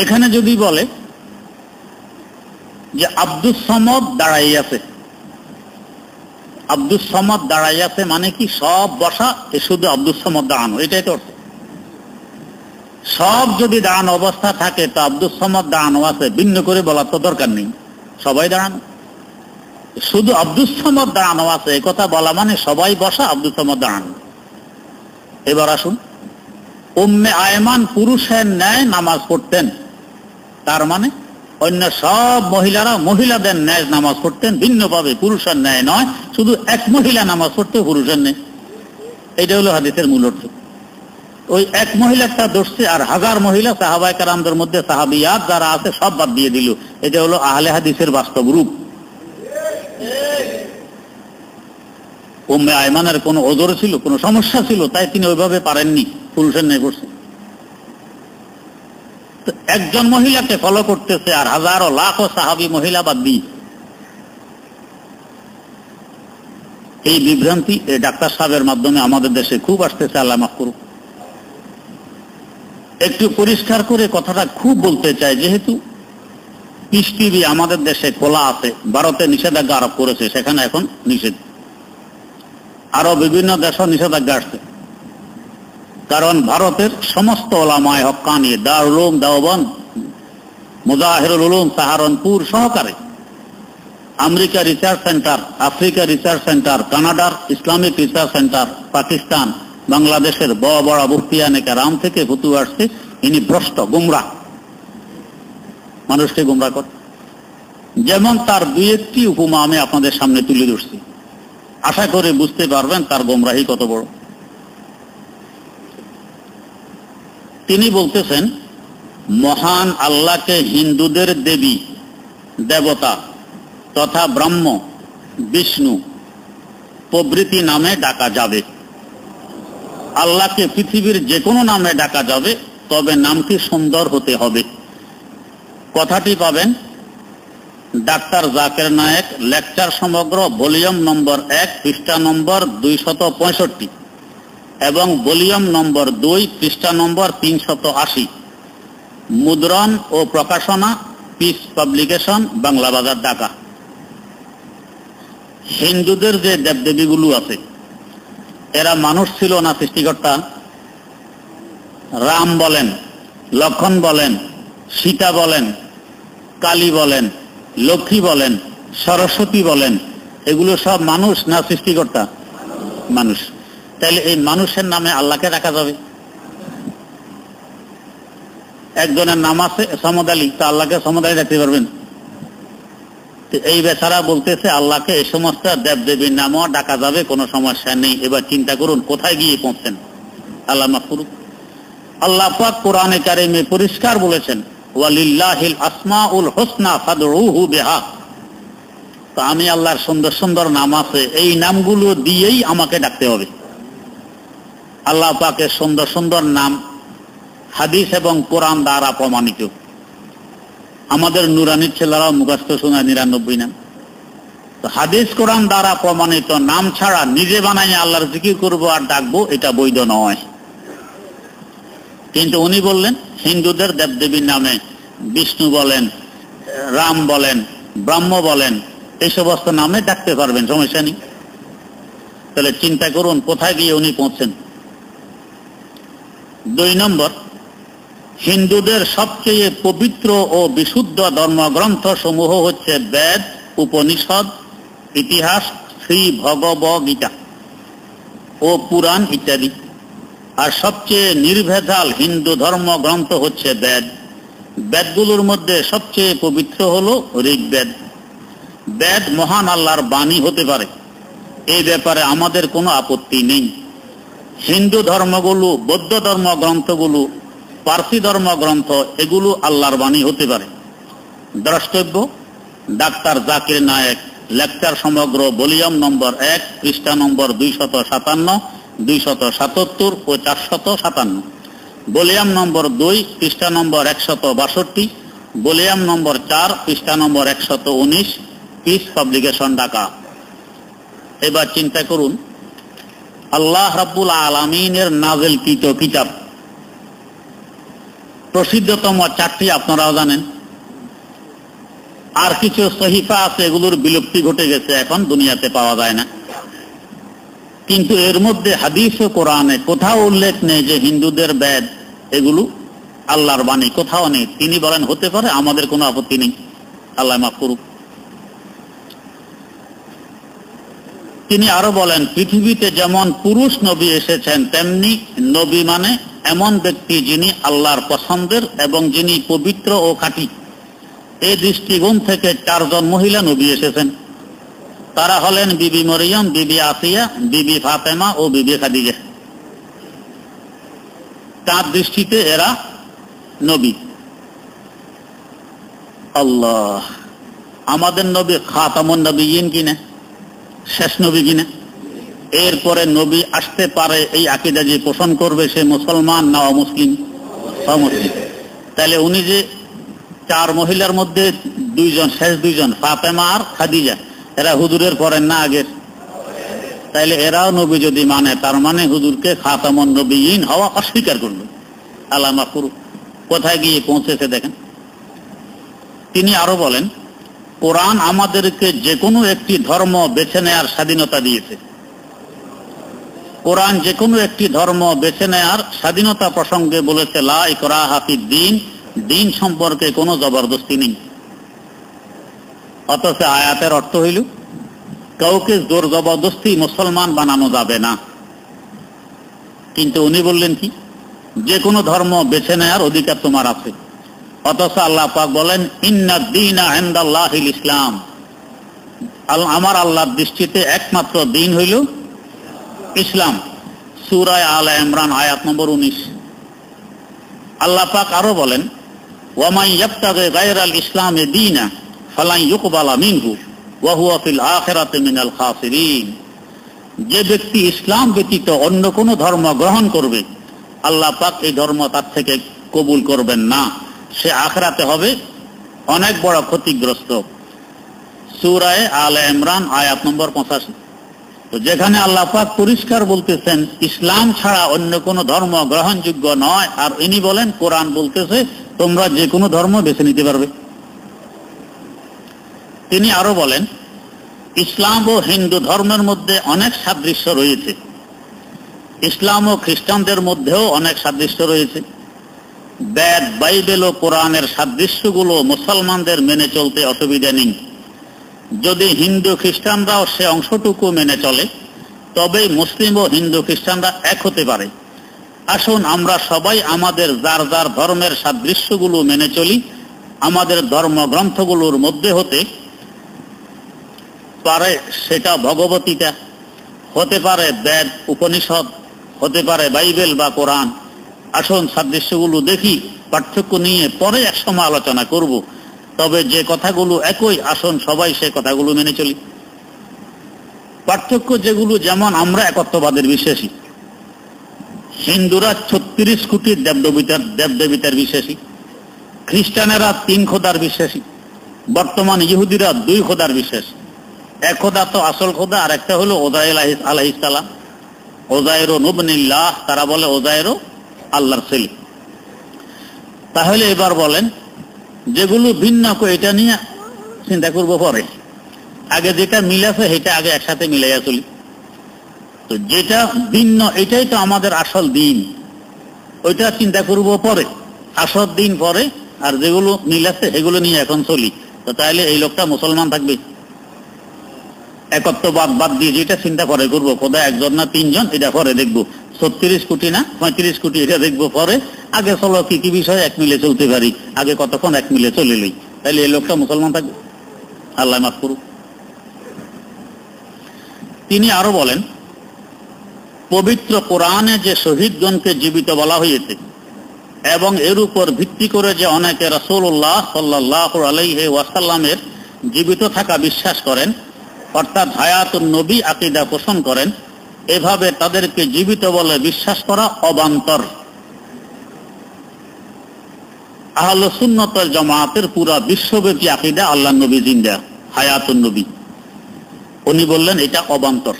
এখানে যদি বলে যে আব্দুস সমদ দাঁড়াই আছে, আব্দুস সমদ দাঁড়াই আছে মানে কি? সব বসা, শুধু আব্দুস সমদ দাঁড়ানো, এটাই তো। সব যদি দাঁড়ানো অবস্থা থাকে তো আব্দুস সমদ দাঁড়ানো আছে, ভিন্ন করে বলার তো দরকার নেই, সবাই দাঁড়ানো। শুধু আব্দুস সমদ দাঁড়ানো আছে এই কথা বলা মানে সবাই বসা, আব্দুস সমদ দাঁড়ানো। এবার আসুন, উম্মে আয়মান পুরুষের ন্যায় নামাজ পড়তেন, তার মানে অন্য সব মহিলারা মহিলাদের ন্যায় নামাজ পড়তেন, ভিন্নভাবে, পুরুষের ন্যায় নয়। শুধু এক মহিলা নামাজ পড়তে, পুরুষের ন্যায়। এটা হলো হাদিসের মূল অর্থ। ওই এক মহিলাটা দোষছে, আর হাজার মহিলা সাহাবায়ে কেরামদের মধ্যে সাহাবিয়াত যারা আছে সব বাদ দিয়ে দিল। এটা হলো আহলে হাদিসের বাস্তব রূপ। উম্মে আয়মানের কোনো ওজর ছিল, কোনো সমস্যা ছিল, তাই তিনি ওইভাবে পারেননি, পুরুষের ন্যায় করছে। একজন মহিলাকে ফলো করতেছে আর হাজারো লাখো সাহাবী মহিলা বাদ দিয়ে। এই বিভ্রান্তি এই ডাক্তার সাহেবের মাধ্যমে আমাদের দেশে খুব আসতেছে, আল্লাহ মাফ করুক। একটু পরিষ্কার করে কথাটা খুব বলতে চাই, যেহেতু পিস টিভি আমাদের দেশে খোলা আছে, ভারতে নিষেধাজ্ঞা আরোপ করেছে, সেখানে এখন নিষেধ, আরো বিভিন্ন দেশও নিষেধাজ্ঞা আসছে। কারণ ভারতের সমস্ত ওলামায়ে হক্কানি, দারুল উলুম দেওবন্দ, মুজাহিরুল উলুম সাহারানপুর সহকারে, America research centre, Africa research centre, কানাডার ইসলামিক রিসার্চ সেন্টার, পাকিস্তান, বাংলাদেশের বড় বড় মুফতিয়ানে কেরাম থেকে ফতোয়া আসছে ইনি ভ্রষ্ট, গুমরাহ, মানুষকে গুমরাহ করে। যেমন তার দুই একটি উপমা আমি আপনাদের সামনে তুলে ধরছি, আশা করে বুঝতে পারবেন তার গুমরাহি কত বড়। তিনি বলতেছেন, মহান আল্লাহকে হিন্দুদের দেবী দেবতা তথা ব্রহ্ম, বিষ্ণু প্রভৃতি নামে ডাকা যাবে। আল্লাহকে পৃথিবীর যে কোনো নামে ডাকা যাবে, তবে নামটি সুন্দর হতে হবে। কথাটি পাবেন ডাক্তার জাকের নায়েক, লেকচার সমগ্র, ভলিউম নম্বর 1, পৃষ্ঠা নম্বর 265 এবং ভলিউম নম্বর 2, পৃষ্ঠা নম্বর 380, মুদ্রণ ও প্রকাশনা পিস পাবলিকেশন, বাংলা বাজার, ঢাকা। হিন্দুদের যে দেবদেবীগুলো আছে, এরা মানুষ ছিল না সৃষ্টিকর্তা? রাম বলেন, লক্ষণ বলেন, সীতা বলেন, কালী বলেন, লক্ষ্মী বলেন, সরস্বতী বলেন, এগুলো সব মানুষ না সৃষ্টিকর্তা? মানুষ। তাহলে এই মানুষের নামে আল্লাহকে রাখা যাবে? একজনের নাম আছে সমদ আলী, তা আল্লাহকে সমদ আলী রাখতে পারবেন? এই বেচারা বলতেছে আল্লাহকে এই সমস্ত দেবদেবীর নামও ডাকা যাবে, কোনো সমস্যা নেই। এবার চিন্তা করুন কোথায় গিয়ে পৌঁছেন। আল্লাহ মাফ করুক। আল্লাহ পাক কোরআনে কারিমে পরিষ্কার বলেছেন, ওয়ালিল্লাহিল আসমাউল হুসনা ফাদউহু বিহা। তো আমি আল্লাহর সুন্দর সুন্দর নাম আছে, এই নামগুলো দিয়েই আমাকে ডাকতে হবে। আল্লাহ পাকের সুন্দর সুন্দর নাম হাদিস এবং কোরআন দ্বারা প্রমাণিত। আমাদের নুরানির ছেলেরাও মুখস্থ শোনায় 99 নাম। তো হাদিস কোরআন দ্বারা প্রমাণিত নাম ছাড়া নিজে বানাই আল্লাহর জিকির করবো আর ডাকবো, এটা বৈধ নয়। কিন্তু উনি বললেন হিন্দুদের দেবদেবীর নামে বিষ্ণু বলেন, রাম বলেন, ব্রহ্ম বলেন, এই সমস্ত নামে ডাকতে পারবেন, সমস্যা নেই। তাহলে চিন্তা করুন কোথায় গিয়ে উনি পৌঁছেন। 2 নম্বর, হিন্দুদের সবচেয়ে পবিত্র ও বিশুদ্ধ ধর্মগ্রন্থ সমূহ হচ্ছে বেদ, উপনিষদ, ইতিহাস, শ্রী ভগবদ্গীতা ও পুরাণ ইত্যাদি। আর সবচেয়ে নির্ভেজাল হিন্দু ধর্মগ্রন্থ হচ্ছে বেদ। বেদগুলোর মধ্যে সবচেয়ে পবিত্র হলো ঋগ্বেদ। বেদ মহান আল্লাহর বাণী হতে পারে, এই ব্যাপারে আমাদের কোনো আপত্তি নেই। হিন্দু ধর্মগুলো, বৌদ্ধ ধর্ম গ্রন্থগুলো পার্সি ধর্মগ্রন্থ এগুলো আল্লাহর বাণী হতে পারে। দ্রষ্টব্য ডাক্তার জাকির নায়েক, লেকচার সমগ্র, ভলিউম নম্বর 1, পৃষ্ঠা নম্বর 257, 277 ও 457, ভলিউম নম্বর 2, পৃষ্ঠা নম্বর 162, ভলিউম নম্বর 4, পৃষ্ঠা নম্বর 119, পিস পাবলিকেশন, ঢাকা। এবার চিন্তা করুন, আল্লাহ রাব্বুল আলামিনের নাযিলকৃত কিতাব প্রসিদ্ধতম 4টি আপনারাও জানেন। আর কিছু সহিফা আছে, এগুলোর বিলুপ্তি ঘটে গেছে, এখন দুনিয়াতে পাওয়া যায় না। কিন্তু এর মধ্যে হাদিস ও কোরআনে কোথাও উল্লেখ নেই যে হিন্দুদের বেদ এগুলো আল্লাহর বাণী, কোথাও নেই। তিনি বলেন হতে পারে, আমাদের কোনো আপত্তি নেই, আল্লাহ মাফ করুক। তিনি আরো বলেন, পৃথিবীতে যেমন পুরুষ নবী এসেছেন, তেমনি নবী মানে এমন ব্যক্তি যিনি আল্লাহর পছন্দের এবং যিনি পবিত্র ও খাঁটি। এই দৃষ্টিকোণ থেকে 4 জন মহিলা নবী এসেছেন। তারা হলেন বিবি মরিয়ম, বিবি আসিয়া, বিবি ফাতেমা ও বিবি খাদিজা। তার দৃষ্টিতে এরা নবী। আল্লাহ, আমাদের নবী খাতামুন নবিয়্যিন কিনা, শেষ নবী কিনা? এরপরে নবী আসতে পারে এই আকীদা যে পোষণ করবে সে মুসলমান না অমুসলিম? অমুসলিম। তাহলে উনি যে 4 মহিলার মধ্যে 2 জন, শেষ 2 জন ফাতেমা আর খাদিজা, এরা হুজুরের পরের না আগের? তাইলে এরাও নবী যদি মানে, তার মানে হুজুরকে খাতামুন নবিয়্যিন হওয়া অস্বীকার করবে। আল্লাহ মাফ করুক, কোথায় গিয়ে পৌঁছেছে দেখেন। তিনি আরো বলেন, কোরআন আমাদেরকে যে কোনো একটি ধর্ম বেছে নেয়ার স্বাধীনতা দিয়েছে। কোরআন যে কোনো একটি ধর্ম বেছে নেয়ার স্বাধীনতা প্রসঙ্গে বলেছে, লা ইকরাহা ফিদ্দীন, দিন সম্পর্কে কোনো জবরদস্তি নেই। অথচ আয়াতের অর্থ হইল কাউকে জোর জবরদস্তি মুসলমান বানানো যাবে না। কিন্তু উনি বললেন কি, যে কোনো ধর্ম বেছে নেয়ার অধিকার তোমার আছে। অথচ আল্লাহ পাক বলেন, ইন্নাদ দীনা ইনদাল্লাহিল ইসলাম, আমার আল্লাহর দৃষ্টিতে একমাত্র দিন হইল ইসলাম। সূরা আলে ইমরান আয়াত নম্বর 19। আল্লাহ পাক আরো বলেন, ওয়া মান ইয়াবতাগি গায়রাল ইসলামি দীনা ফালান ইউকবালা মিনহু ওয়া হুয়া ফিল আখিরাতি মিনাল খাসিরিন। যে ব্যক্তি ইসলাম ব্যতীত অন্য কোন ধর্ম গ্রহণ করবে, আল্লাহ পাক এই ধর্ম তার থেকে কবুল করবেন না, সে আখিরাতে হবে অনেক বড় ক্ষতিগ্রস্ত। সূরা আলে ইমরান আয়াত নম্বর 85। তো যেখানে আল্লাহ পাক পরিষ্কার বলতেছেন ইসলাম ছাড়া অন্য কোন ধর্ম গ্রহণযোগ্য নয়, আর ইনি বলেন, কোরআন বলতেছে তোমরা যে কোনো ধর্ম বেছে নিতে পারবে। তিনি আরো বলেন, ইসলাম ও হিন্দু ধর্মের মধ্যে অনেক সাদৃশ্য রয়েছে, ইসলাম ও খ্রিস্টানদের মধ্যেও অনেক সাদৃশ্য রয়েছে। বেদ, বাইবেল ও কোরআনের সাদৃশ্যগুলো মুসলমানদের মেনে চলতে অসুবিধা নেই। যদি হিন্দু খ্রিস্টানরাও সে অংশটুকু মেনে চলে, তবে মুসলিম ও হিন্দু খ্রিস্টানরা এক হতে পারে। আসুন আমরা সবাই আমাদের যার যার ধর্মের সাদৃশ্যগুলো মেনে চলি। আমাদের ধর্মগ্রন্থগুলোর মধ্যে হতে পারে সেটা ভগবতীটা, হতে পারে বেদ উপনিষদ, হতে পারে বাইবেল বা কোরআন। আসুন সাদৃশ্যগুলো দেখি, পার্থক্য নিয়ে পরে একসময় আলোচনা করব। তবে যে কথাগুলো একই, আসুন সবাই সে কথাগুলো মেনে চলি। পার্থক্য যেগুলো, যেমন আমরা একত্ববাদের বিশ্বাসী, হিন্দুরা 36 কোটি দেবদেবিতার বিশ্বাসী, খ্রিস্টানেরা 3 খোদার বিশ্বাসী, বর্তমান ইহুদিরা 2 খোদার বিশ্বাসী। এক খোদা তো আসল খোদা, আর একটা হলো ওজাইর আলাইহিস সালাম, ওজাইর ইবনুল্লাহ, তারা বলে ওজাইর আল্লাহর ছেলে। তাহলে এবার বলেন, যেগুলো ভিন্ন, এটা নিয়ে চিন্তা করবো পরে। আগে যেটা মিল আছে সেটা আগে একসাথে মিলাইয়া চলি। তো যেটা ভিন্ন এটাই তো আমাদের আসল দিন, ওইটা চিন্তা করব পরে, আসল দিন পরে। আর যেগুলো মিল আছে সেগুলো নিয়ে এখন চলি। তো তাহলে এই লোকটা মুসলমান থাকবে। একত্ববাদ বাদ দিয়ে যেটা চিন্তা পরে করবো, খোদা একজন না 3 জন, এটা পরে দেখবো। 36 কোটি না 35 কোটি, এটা দেখবো পরে। আগে চলো কি কি বিষয়ে এক মিলে চলতে পারি, আগে কতক্ষণ এক মিলে চলে লই, তাহলে এই লোকটা মুসলমান থাকবে। আল্লাহ মাফ করুক। তিনি আরো বলেন, পবিত্র কোরআনে যে শহীদগণকে জীবিত বলা হয়েছে, এবং এর উপর ভিত্তি করে যে অনেকে রাসূলুল্লাহ সাল্লাল্লাহু আলাইহি ওয়াসাল্লামের জীবিত থাকা বিশ্বাস করেন, অর্থাৎ হায়াতুন নবী আকীদা পোষণ করেন, এভাবে তাদেরকে জীবিত বলে বিশ্বাস করা অবান্তর। আহলে সুন্নাত ওয়াল জামাতের পুরা বিশ্বব্যাপী আকীদা আল্লাহর নবী জিন্দা, হায়াতুন নবী। উনি বললেন এটা অবান্তর।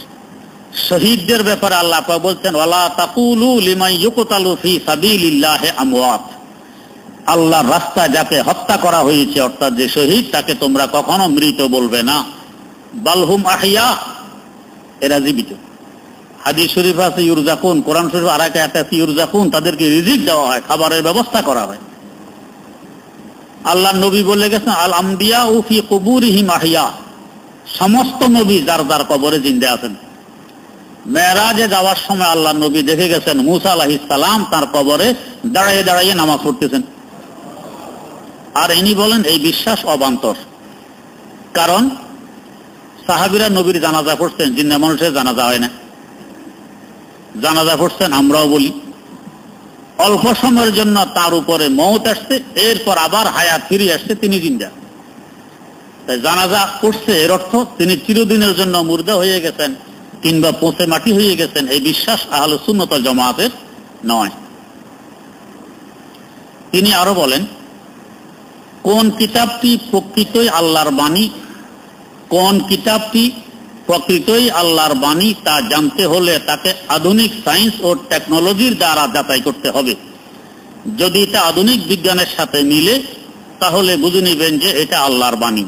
শহীদদের ব্যাপারে আল্লাহ পাক বলছেন ওয়ালা তাকুলু লিমান ইউকতালু ফি সাবিলিল্লাহি আমওয়াত, আল্লাহর রাস্তায় যাকে হত্যা করা হয়েছে অর্থাৎ যে শহীদ, তাকে তোমরা কখনো মৃত বলবে না, বালহুম আহইয়া, এরা জীবিত। হাদিস শরীফ আছে ইউরজাকুন, কোরআন শরীফ আরেক আয়াতে আছে ইউরজাকুন, তাদেরকে রিজিক দেওয়া হয়, খাবারের ব্যবস্থা করা হয়। আল্লাহর নবী বলে গেছেন আল আমবিয়া ও ফি কুবুরিহিম আহইয়া, সমস্ত নবী যার যার কবরে জিন্দা আছেন। মেরাজে যাওয়ার সময় আল্লাহর নবী দেখে গেছেন মুসা আলাইহিস সালাম তার কবরে দাঁড়িয়ে দাঁড়িয়ে নামাজ পড়তেছেন। আর ইনি বলেন এই বিশ্বাস অবান্তর। কারণ সাহাবীরা নবীর জানাজা পড়ছেন, জিন্দা মানুষের জানাজা হয় না। জানাজা পড়ছেন, আমরাও বলি। অল্প সময়ের জন্য তার উপরে মওত আসছে, এরপর আবার হায়াত ফিরে আসছে, তিনি জিন্দা। তাই জানাজা পড়ছে এর অর্থ তিনি চিরদিনের জন্য মুর্দা হয়ে গেছেন কিংবা পচে মাটি হয়ে গেছেন, এই বিশ্বাস আহলে সুন্নাত ওয়াল জামাতের নয়। তিনি আরো বলেন কোন কিতাবটি প্রকৃতই আল্লাহর বাণী, কোন কিতাবটি প্রকৃতই আল্লাহর বাণী তা জানতে হলে তাকে আধুনিক সায়েন্স ও টেকনোলজির দ্বারা যাচাই করতে হবে। যদি এটা আধুনিক বিজ্ঞানের সাথে মিলে তাহলে বুঝে নেবেন যে এটা আল্লাহর বাণী।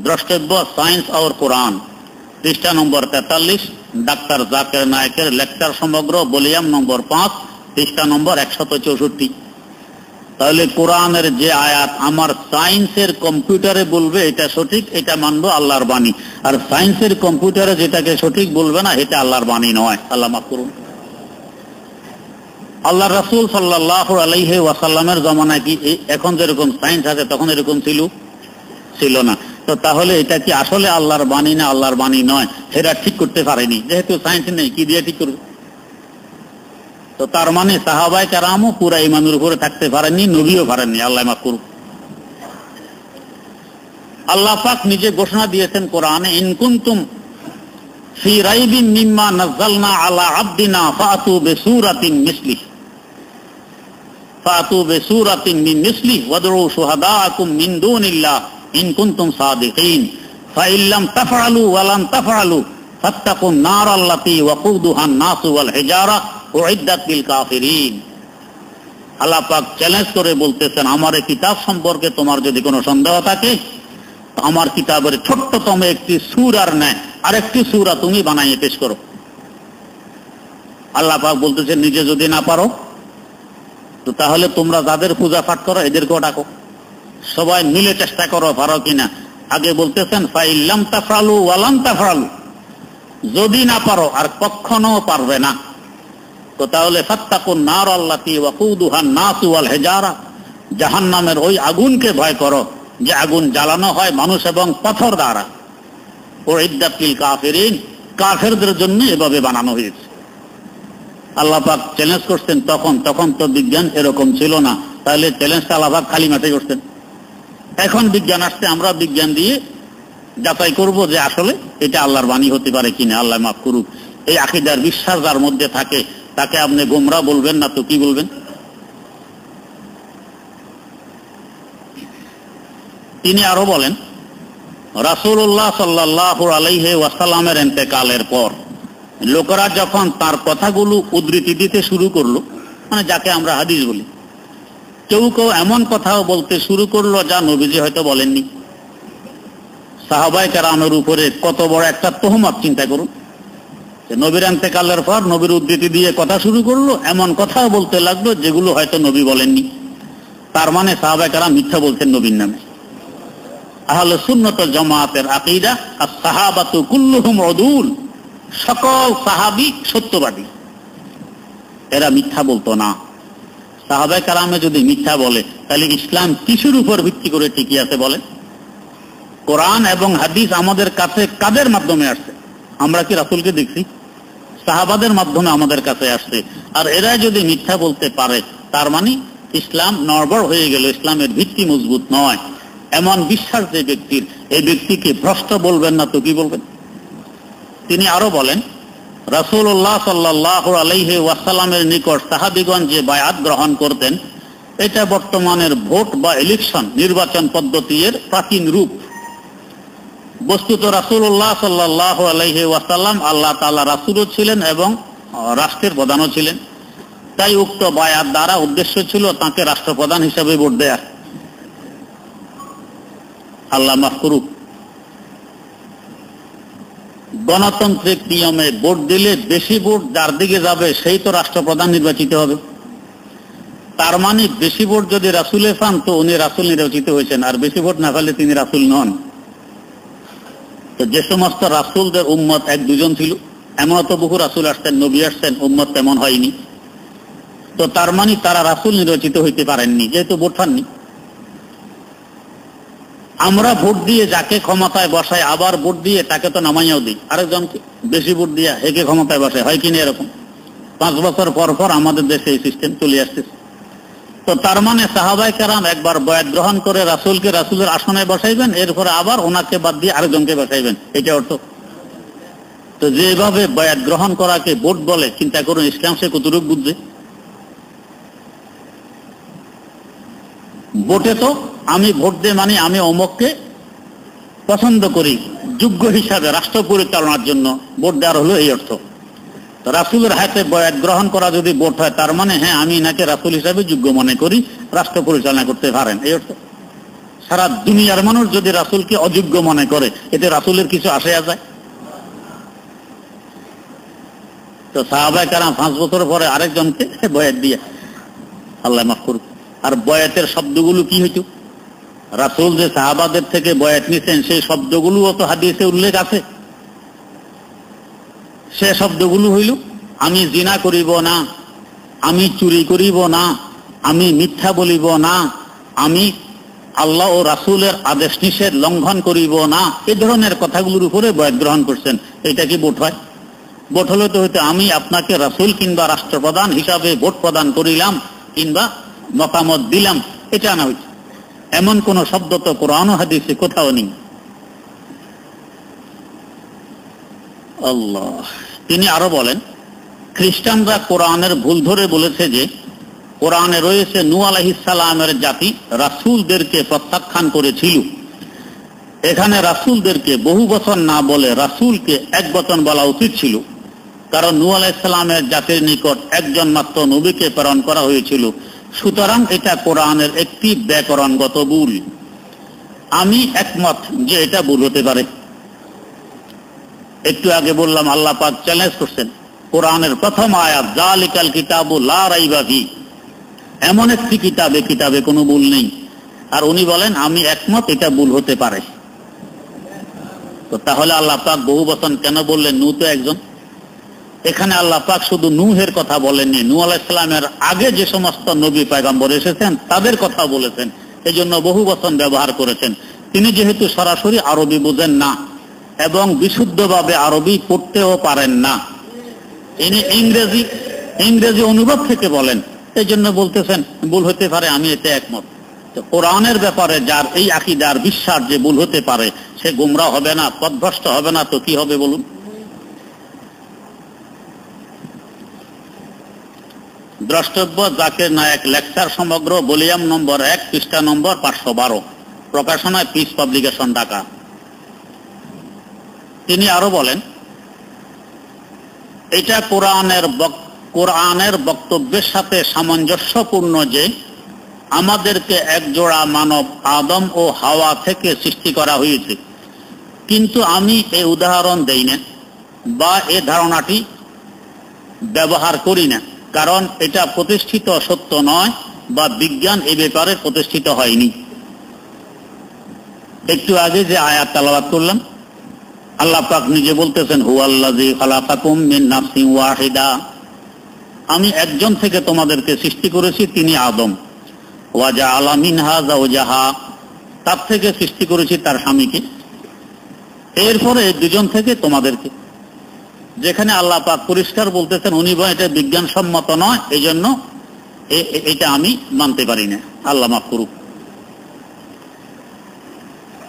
দ্রষ্টব্য সায়েন্স और কোরআন, পৃষ্ঠা নম্বর 43, ডাক্তার জাকির নায়েকের লেকচার সমগ্র, ভলিউম নম্বর 5, পৃষ্ঠা নম্বর 164। তাহলে কোরআনের যে আয়াত আমার সায়েন্সের কম্পিউটারে বলবে এটা সঠিক, এটা মানবো আল্লাহর বাণী, আর সায়েন্সের কম্পিউটারে যেটাকে সঠিক বলবে না এটা আল্লাহর বাণী নয়। আল্লাহ মাফ করুন। আল্লাহ রাসূল সাল্লাল্লাহু আলাইহি ওয়াসাল্লামের জামানায় কি এখন যেরকম সায়েন্স আছে তখন এরকম ছিল না। তো তাহলে এটা কি আসলে আল্লাহর বাণী না আল্লাহর বাণী নয়, সেটা ঠিক করতে পারেনি। যেহেতু সায়েন্স নেই, কি দিয়ে ঠিক করবে? তো তার মানে সাহাবায়ে কেরামও পুরা ঈমানের উপরে থাকতে পারেননি, নবীও পারেননি। আল্লাহ মাফ করুন। আল্লাহ পাক নিজে ঘোষণা দিয়েছেন কোরআনে, ইন কুনতুম ফি রাইবিন মিম্মা নাযালনা আলা আবদিনা ফাতু বিসূরাতিন মিন মিসলিহি ওয়াদউ শুহাদাআকুম মিন দুনিল্লাহ ইন কুনতুম সাদিকিন ফাইন লাম তাফআলু ওয়া লাম তাফআলু ফাত্তাকুন নারাল্লাতী ওয়াকুদুহান নাসু ওয়াল হিজারা উইদ্দাত লিল কাফিরিন। আল্লাহ পাক চ্যালেঞ্জ করে বলতেছেন আমার এই কিতাব সম্পর্কে তোমার যদি কোনো সন্দেহ থাকে, আমার কিতাবের ছোট্টতম একটি সূরার ন্যায় আরেকটি সূরা তুমি বানাইয়ে পেশ করো। আল্লাহ পাক বলতেছেন নিজে যদি না পারো তো তাহলে তোমরা যাদের পূজা পাঠ করো এদেরকেও ডাকো, সবাই মিলে চেষ্টা করো পারো কিনা। আগে বলতেছেন ফাইন লাম তাফআলু ওয়া লাম তাফআলু, যদি না পারো আর কখনো পারবে না তো তাহলে ফাত্তাকুন নারাল্লাতী ওয়াকুদুহান নাসু ওয়াল হিজারা, জাহান্নামের ওই আগুনকে ভয় করো যে আগুন জ্বালানো হয় মানুষ এবং পাথর দ্বারা। উইদ্দাত লিল কাফিরিন, কাফেরদের জন্য এভাবে বানানো হয়েছে। আল্লাহ পাক চ্যালেঞ্জ করতেন তখন তো বিজ্ঞান এরকম ছিল না, তাহলে চ্যালেঞ্জটা আল্লাহ পাক খালি মাঠে করতেন। এখন বিজ্ঞান আসছে, আমরা বিজ্ঞান দিয়ে যাচাই করব যে আসলে এটা আল্লাহর বাণী হতে পারে কিনা। আল্লাহ মাফ করুক। এই আকীদার বিশ্বাস যার মধ্যে থাকে তাকে আপনি গোমরা বলবেন না তো কি বলবেন? তিনি আরো বলেন রাসূলুল্লাহ সাল্লাল্লাহু আলাইহি ওয়াসাল্লামের ইন্তেকালের পর লোকেরা যখন তার কথাগুলো উদ্ধৃতি দিতে শুরু করলো, মানে যাকে আমরা হাদিস বলি, কেউ কেউ এমন কথাও বলতে শুরু করলো যা নবীজি হয়তো বলেননি। সাহাবায়ে কেরামের উপরে কত বড় একটা তোহমত চিন্তা করুন। নবীর ইন্তেকালের পর নবীর উদ্ধৃতি দিয়ে কথা শুরু করলো, এমন কথাও বলতে লাগলো যেগুলো হয়তো নবী বলেননি। তার মানে সাহাবায়ে কেরাম মিথ্যা বলছেন নবীর নামে। আহলে সুন্নাত ওয়াল জামাতের আকীদা আস-সাহাবাতু কুল্লুহুম উদুল, সকল সাহাবী সত্যবাদী, এরা মিথ্যা বলতো না। সাহাবায়ে কেরামে যদি মিথ্যা বলে তাহলে ইসলাম কিসের উপর ভিত্তি করে টিকে আছে বলেন? কোরআন এবং হাদিস আমাদের কাছে কাদের মাধ্যমে আসছে? আমরা কি রাসূলকে দেখছি? সাহাবাদের মাধ্যমে আমাদের কাছে আসছে। আর এরা যদি মিথ্যা বলতে পারে তার মানে ইসলাম নড়বড় হয়ে গেল, ইসলামের ভিত্তি মজবুত নয়, এমন বিশ্বাস যে ব্যক্তির, এই ব্যক্তিকে ভ্রষ্ট বলবেন না তো কি বলবেন? তিনি আরো বলেন, রাসূলুল্লাহ সাল্লাল্লাহু আলাইহি ওয়াসাল্লামের নিকট সাহাবীগণ যে বায়াত গ্রহণ করতেন, এটা বর্তমানের ভোট বা ইলেকশন নির্বাচন পদ্ধতির প্রাচীন রূপ। বস্তুত রাসূলুল্লাহ সাল্লাল্লাহু আলাইহি ওয়াসাল্লাম আল্লাহ তাআলা রাসূলও ছিলেন এবং রাষ্ট্রের প্রধানও ছিলেন, তাই উক্ত বায়াত দ্বারা উদ্দেশ্য ছিল তাকে রাষ্ট্রপ্রধান হিসেবে ভোট দেয়া। আল্লাহ মাফ করুক। গণতান্ত্রিক নিয়মে ভোট দিলে বেশি ভোট যার দিকে যাবে সেই তো রাষ্ট্রপ্রধান নির্বাচিত হবে। তার মানে বেশি ভোট যদি রাসূলে পান তো উনি রাসূল নির্বাচিত হয়েছেন, আর বেশি ভোট না পেলে তিনি রাসূল নন। তো যে সমস্ত রাসূলদের উম্মত এক দুজন ছিল, এমন তো বহু রাসূল আসছেন, নবী আসছেন, উম্মত তেমন হয়নি। তো তার মানে তারা রাসূল নির্বাচিত হইতে পারেননি, যেহেতু ভোট পাননি। আমরা ভোট দিয়ে যাকে ক্ষমতায় বসাই, আবার ভোট দিয়ে তাকে তো নামাইয়াও দিই, আরেকজনকে বেশি ভোট দিয়া হেকে ক্ষমতায় বসাই, হয় কিনা এরকম? 5 বছর পর পর আমাদের দেশে এই সিস্টেম চলে আসতেছে। তো তার মানে সাহাবায়ে কেরাম একবার বয়াত গ্রহণ করে রাসূলকে রাসূলের আসনে বসাইবেন, এরপরে আবার ওনাকে বাদ দিয়ে আরেকজনকে বসাইবেন, এটা অর্থ। তো যেভাবে বয়াত গ্রহণ করাকে ভোট বলে, চিন্তা করুন ইসলাম সে কতটুকু বুঝছে। ভোটে তো আমি ভোট দিয়ে মানে আমি অমুককে পছন্দ করি যোগ্য হিসাবে রাষ্ট্র পরিচালনার জন্য ভোট দেওয়ার হলো এই অর্থ। রাসূলের হাতে বয়াত গ্রহণ করা যদি ভোট হয়, তার মানে হ্যাঁ আমি নাকি রাসূল হিসাবে যোগ্য মনে করি, রাষ্ট্র পরিচালনা করতে পারেন, এই অর্থ। সারা দুনিয়ার মানুষ যদি রাসূলকে অযোগ্য মনে করে, এতে রাসূলের কিছু আসে যায়? তো সাহাবায়ে কেরাম 5 বছর পরে আরেকজনকে বয়াত দিয়ে, আল্লাহ মাফ করুক। আর বয়াতের শব্দগুলো কি হইতো? রাসূল যে সাহাবাদের থেকে বয়াত নিছেন সেই শব্দগুলোও তো হাদিসে উল্লেখ আছে। সে শব্দগুলো হইল, আমি জিনা করিব না, আমি চুরি করিব না, আমি মিথ্যা বলিব না, আমি আল্লাহ ও রাসূলের আদেশ নিষেধ লঙ্ঘন করিব না, এই ধরনের কথাগুলোর উপরে বয়াত গ্রহণ করছেন। এটা কি ভোট হয়? ভোট হলে তো হইতো আমি আপনাকে রাসূল কিংবা রাষ্ট্রপ্রধান হিসাবে ভোট প্রদান করিলাম কিংবা মতামত দিলাম, এটা না হইছে। এমন কোন শব্দ তো কোরআন ও হাদিসে কোথাও নেই। আল্লাহ। তিনি আরো বলেন, খ্রিস্টানরা কোরআনের ভুল ধরে বলেছে যে কোরআনে রয়েছে নূহ আলাইহিস সালামের জাতি রাসূলদেরকে প্রত্যাখ্যান করেছিল। এখানে রাসূলদেরকে বহু বচন না বলে রাসূলকে এক বচন বলা উচিত ছিল, কারণ নূহ আলাইহিস সালামের জাতির নিকট একজন মাত্র নবীকে প্রেরণ করা হয়েছিল। সুতরাং এটা কোরআনের একটি ব্যাকরণগত ভুল। আমি একমত যে এটা ভুল হতে পারে। একটু আগে বললাম আল্লাহ পাক চ্যালেঞ্জ করছেন, কোরআনের প্রথম আয়াত যালিকাল কিতাবু লা রাইবা ফি, এমন একটি কিতাবে কোনো ভুল নেই। আর উনি বলেন আমি একমত এটা ভুল হতে পারে। তো তাহলে আল্লাহ পাক বহু বচন কেন বললেন? নূহ তো একজন। এখানে আল্লাহ পাক শুধু নূহের কথা বলেননি, নূহ আলাইহিস সালামের আগে যে সমস্ত নবী পয়গম্বর এসেছেন তাদের কথা বলেছেন, এজন্য বহু বচন ব্যবহার করেছেন। তিনি যেহেতু সরাসরি আরবি বুঝেন না এবং বিশুদ্ধভাবে আরবি পড়তেও পারেন না, ইনি ইংরেজি অনুবাদ থেকে বলেন, এই জন্য বলতেছেন ভুল হতে পারে, আমি এতে একমত। তো কোরআনের ব্যাপারে যার এই আকীদার বিশ্বাস যে ভুল হতে পারে, সে গোমরা হবে না, পথভ্রষ্ট হবে না, তো কি হবে বলুন? দ্রষ্টব্য জাকির নায়েক, লেকচার সমগ্র, ভলিউম নম্বর 1, পৃষ্ঠা নম্বর 512, প্রকাশনায় পিস পাবলিকেশন, ঢাকা। তিনি আরো বলেন, এটা কোরআনের বক্তব্যের সাথে সামঞ্জস্যপূর্ণ যে আমাদেরকে একজোড়া মানব আদম ও হাওয়া থেকে সৃষ্টি করা হয়েছে, কিন্তু আমি এই উদাহরণ দেই না বা এই ধারণাটি ব্যবহার করি না, কারণ এটা প্রতিষ্ঠিত সত্য নয় বা বিজ্ঞান এ ব্যাপারে প্রতিষ্ঠিত হয়নি। একটু আগে যে আয়াত তেলাওয়াত করলাম, আল্লাহ পাক নিজে বলতেছেন হুয়াল্লাযী খালাকাকুম মিন নাফসিন ওয়াহিদা, আমি একজন থেকে তোমাদেরকে সৃষ্টি করেছি, তিনি আদম। ওয়া জাআলা মিনহা যাওজাহা, তার থেকে সৃষ্টি করেছি তার স্বামীকে, এরপরে দুজন থেকে তোমাদেরকে। যেখানে আল্লাহ পাক পরিষ্কার বলতেছেন উনি এটা বিজ্ঞানসম্মত নয়, এই জন্য এটা আমি মানতে পারি না, আল্লাহ মাফ করুক।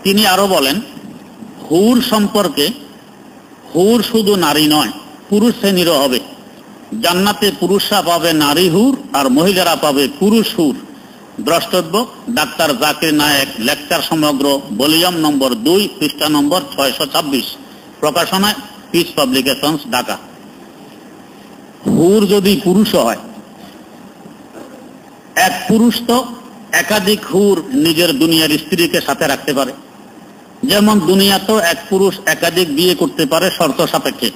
তিনি আরো বলেন, হুর সম্পর্কে, হুর শুধু নারী নয়, পুরুষ শ্রেণীরও হবে। জান্নাতে পুরুষরা পাবে নারী হুর আর মহিলারা পাবে পুরুষ হুর। দ্রষ্টব্য ডাক্তার জাকির নায়েক, লেকচার সমগ্র, ভলিউম নম্বর 2, পৃষ্ঠা নম্বর 626, প্রকাশনায় পিস পাবলিকেশনস, ঢাকা। হুর যদি পুরুষ হয়, এক পুরুষ তো একাধিক হুর নিজের দুনিয়ার স্ত্রীকে সাথে রাখতে পারে। যেমন দুনিয়াতেও এক পুরুষ একাধিক বিয়ে করতে পারে শর্ত সাপেক্ষে,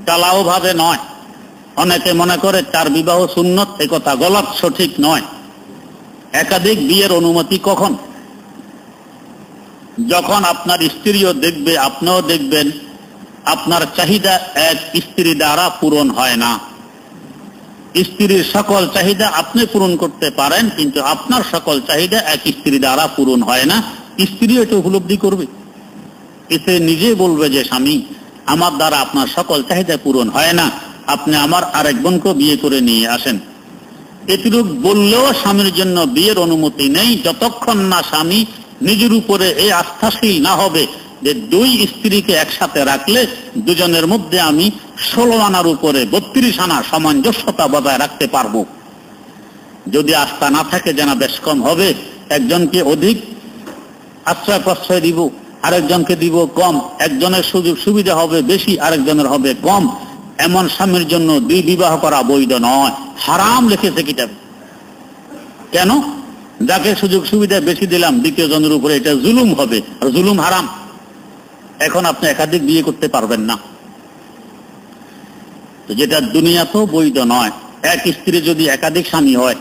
ডালাও ভাবে নয়। অনেকে মনে করে 4 বিবাহ সুন্নত, এ কথা গলত, সঠিক নয়। একাধিক বিয়ের অনুমতি কখন? যখন আপনার স্ত্রীও দেখবে, আপনিও দেখবেন আপনার চাহিদা এক স্ত্রী দ্বারা পূরণ হয় না। স্ত্রীর সকল চাহিদা আপনি পূরণ করতে পারেন, কিন্তু আপনার সকল চাহিদা এক স্ত্রী দ্বারা পূরণ হয় না। স্ত্রী এটা উপলব্ধি করবে, এতে নিজে বলবে যে স্বামী, আমার দ্বারা আপনার সকল চাহিদা পূরণ হয় না, আপনি আমার আরেক বোনকে বিয়ে করে নিয়ে আসেন। এটুক বললেও স্বামীর জন্য বিয়ের অনুমতি নেই, যতক্ষণ না স্বামী নিজের উপরে এই আস্থাশীল না হবে যে 2 স্ত্রীকে একসাথে রাখলে দুজনের মধ্যে আমি 16 আনার উপরে 32 আনা সামঞ্জস্যতা বজায় রাখতে পারবো। যদি আস্থা না থাকে, জানা বেশ কম হবে। একজনকে অধিক আশ্রয় প্রশ্রয় দিব, আরেকজনকে দিব কম। একজনের সুযোগ সুবিধা হবে বেশি, আরেকজনের হবে কম। এমন স্বামীর জন্য 2 বিবাহ করা বৈধ নয়, হারাম লিখেছে কিতাবে। কেন? যাকে সুযোগ সুবিধা বেশি দিলাম দ্বিতীয় জনের উপরে, এটা জুলুম হবে, আর জুলুম হারাম। এখন আপনি একাধিক বিয়ে করতে পারবেন না, তো যেটা দুনিয়াতেও বৈধ নয়। এক স্ত্রী যদি একাধিক স্বামী হয়,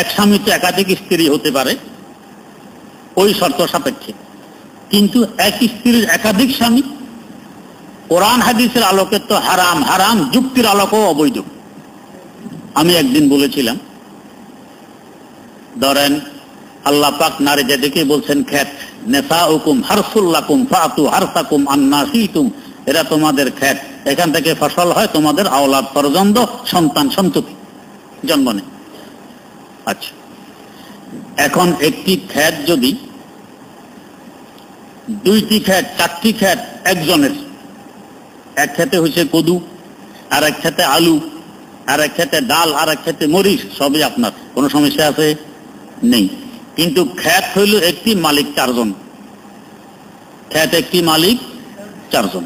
এক স্বামী তো একাধিক স্ত্রী হতে পারে ওই শর্ত সাপেক্ষে, কিন্তু এক স্ত্রীর একাধিক স্বামী কোরআন হাদিসের আলোকে তো হারাম, হারাম যুক্তির আলোকেও অবৈধ। আমি একদিন বলেছিলাম, ধরেন আল্লাহ পাক নারীদেরকে বলছেন ক্ষেত, নেসাউকুম হারসুল লাকুম ফাতু হারসাকুম আন্না শিতুম, এরা তোমাদের ক্ষেত, এখান থেকে ফসল হয়, তোমাদের আওলাদ পর্যন্ত সন্তান সন্ততি জন্ম নেয়। আচ্ছা, এখন একটি ক্ষেত যদি 2টি ক্ষেত, 4টি ক্ষেত একজনের, এক ক্ষেতে হয়েছে কদু, আর এক ক্ষেতে আলু, আর এক ক্ষেতে ডাল, আর এক ক্ষেতে মরিচ, সবই আপনার, কোনো সমস্যা আছে? নেই। কিন্তু ক্ষেত হইল একটি, মালিক 4 জন। ক্ষেত একটি, মালিক 4 জন।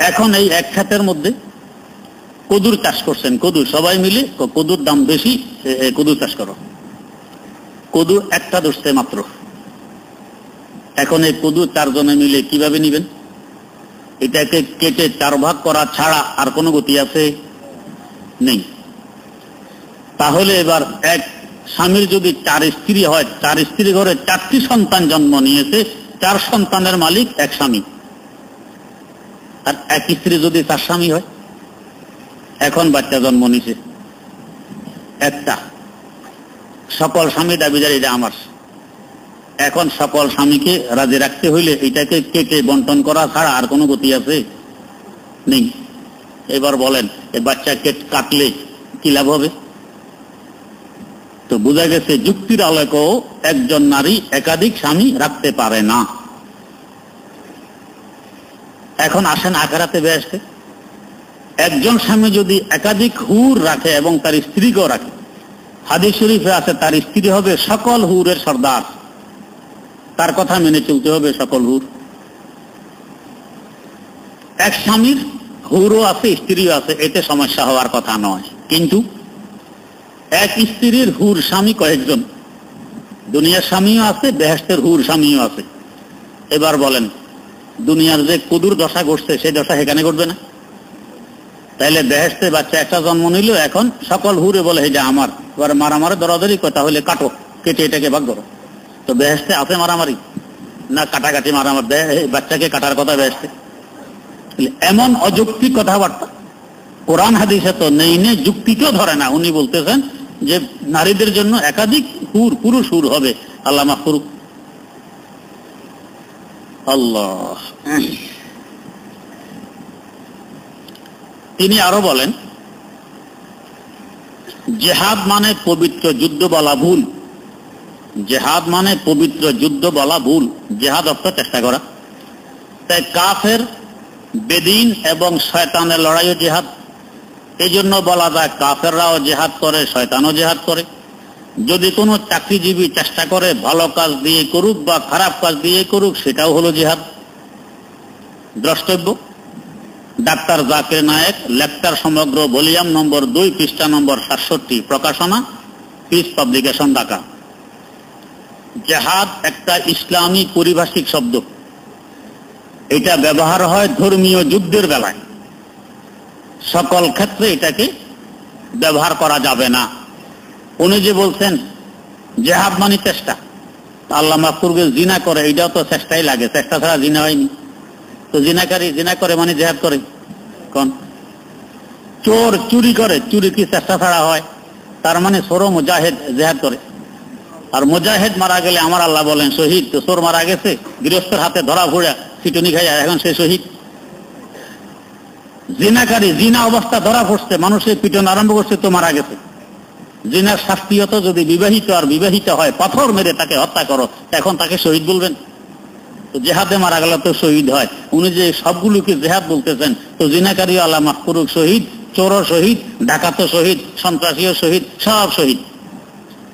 এখন এই এক ক্ষেতের মধ্যে কদুর চাষ করছেন, কদু সবাই মিলে, কদুর দাম বেশি, কদু চাষ করো। কদু একটা ধরছে মাত্র। এখন এই কদু 4 জনে মিলে কিভাবে নিবেন? এটাকে কেটে 4 ভাগ করা ছাড়া আর কোনো গতি আছে? নেই। তাহলে এবার এক স্বামীর যদি 4 স্ত্রী হয়, 4 স্ত্রী ঘরে 4টি সন্তান জন্ম নিয়েছে, 4 সন্তানের মালিক এক স্বামী। আর এক স্ত্রী যদি 4 স্বামী হয়, এখন বাচ্চা জন্ম নিছে একটা, সকল স্বামী দাবিদার এটা আমার। এখন সকল স্বামীকে রাজি রাখতে হইলে এটাকে কেটে বন্টন করা ছাড়া আর কোনো গতি আছে? নেই। এবার বলেন, এই বাচ্চা কাটলে কি লাভ হবে? তো বোঝা গেছে যুক্তির আলোকেও একজন নারী একাধিক স্বামী রাখতে পারে না। এখন আসেন আখিরাতে বেহেশতে, একজন স্বামী যদি একাধিক হুর রাখে এবং তার স্ত্রীকেও রাখে, হাদিস শরীফে আছে তার স্ত্রী হবে সকল হুরের সর্দার, তার কথা মেনে চলতে হবে সকল হুর। এক স্বামীর হুরও আছে, স্ত্রীও আছে, এতে সমস্যা হওয়ার কথা নয়। কিন্তু এক স্ত্রীর হুর স্বামী কয়েকজন, দুনিয়ার স্বামীও আছে, বেহেশতের হুর স্বামীও আছে। এবার বলেন, দুনিয়ার যে কদুর দশা ঘটছে সেই দশা এখানে ঘটবে না? তাইলে বেহেশতে বাচ্চা একটা জন্ম নিল, এখন সকল হুরে বলে এটা আমার, এবার মারামারি দরাদরি কথা হলে কাটো, কেটে এটাকে ভাগ করো। তো বেহেশতে আছে মারামারি না কাটাকাটি? মারামারি, বাচ্চাকে কাটার কথা বেহেশতে। এমন অযৌক্তিক কথাবার্তা কোরআন হাদিসে তো নেই, নেই, যুক্তিকেও ধরে না। উনি বলতেছেন যে নারীদের জন্য একাধিক হুর, পুরুষ হুর হবে। আল্লাহ মাফ করুক। আল্লাহ। তিনি আরো বলেন, জেহাদ মানে পবিত্র যুদ্ধ বলা ভুল। জেহাদ মানে পবিত্র যুদ্ধ বলা ভুল। জেহাদ অর্থ চেষ্টা করা। তাই কাফের, বেদিন এবং শয়তানের লড়াইও জেহাদ। এই জন্য বলা যায় কাফেররাও জেহাদ করে, শয়তানও জেহাদ করে। যদি কোনো চাকরিজীবী চেষ্টা করে ভালো কাজ দিয়ে করুক বা খারাপ কাজ দিয়ে করুক, সেটাও হলো জেহাদ। দ্রষ্টব্য, ডাক্তার জাকির নায়েক, লেকচার সমগ্র, ভলিউম নম্বর 2, পৃষ্ঠা নম্বর 67, প্রকাশনা পিস পাবলিকেশন, ঢাকা। জেহাদ একটা ইসলামী পারিভাষিক শব্দ। এটা ব্যবহার হয় ধর্মীয় যুদ্ধের বেলায়। সকল ক্ষেত্রে এটাকে ব্যবহার করা যাবে না। উনি যে বলছেন জেহাদ মানে চেষ্টা, আল্লাহ মাফ করবে, জিনা করে, এটাও তো চেষ্টাই লাগে। চেষ্টা ছাড়া জিনা হয়নি। তো জিনাকারী জিনা করে মানে জেহাদ করে কোন? চোর চুরি করে, চুরি কি চেষ্টা ছাড়া হয়? তার মানে চোরও মুজাহিদ, জেহাদ করে। আর মুজাহিদ মারা গেলে আমার আল্লাহ বলেন শহীদ। তো চোর মারা গেছে, গৃহস্থের হাতে ধরা ঘোড়া পিটুনি খাইয়া, এখন সে শহীদ। জিনাকারী জিনা অবস্থা ধরা পড়ছে, মানুষের পিটন আরম্ভ করছে, তো মারা গেছে। জিনার শাস্তি হতো যদি বিবাহিত আর বিবাহিত হয় পাথর মেরে তাকে হত্যা করো, এখন তাকে শহীদ বলবেন? তো জেহাদে মারা গেলে তো শহীদ হয়। উনি যে সবগুলোকে জেহাদ বলতেছেন, তো জিনাকারী আল্লাহ মাফ করুক শহীদ, চোরও শহীদ, ডাকাতও শহীদ, সন্ত্রাসীও শহীদ, সব শহীদ।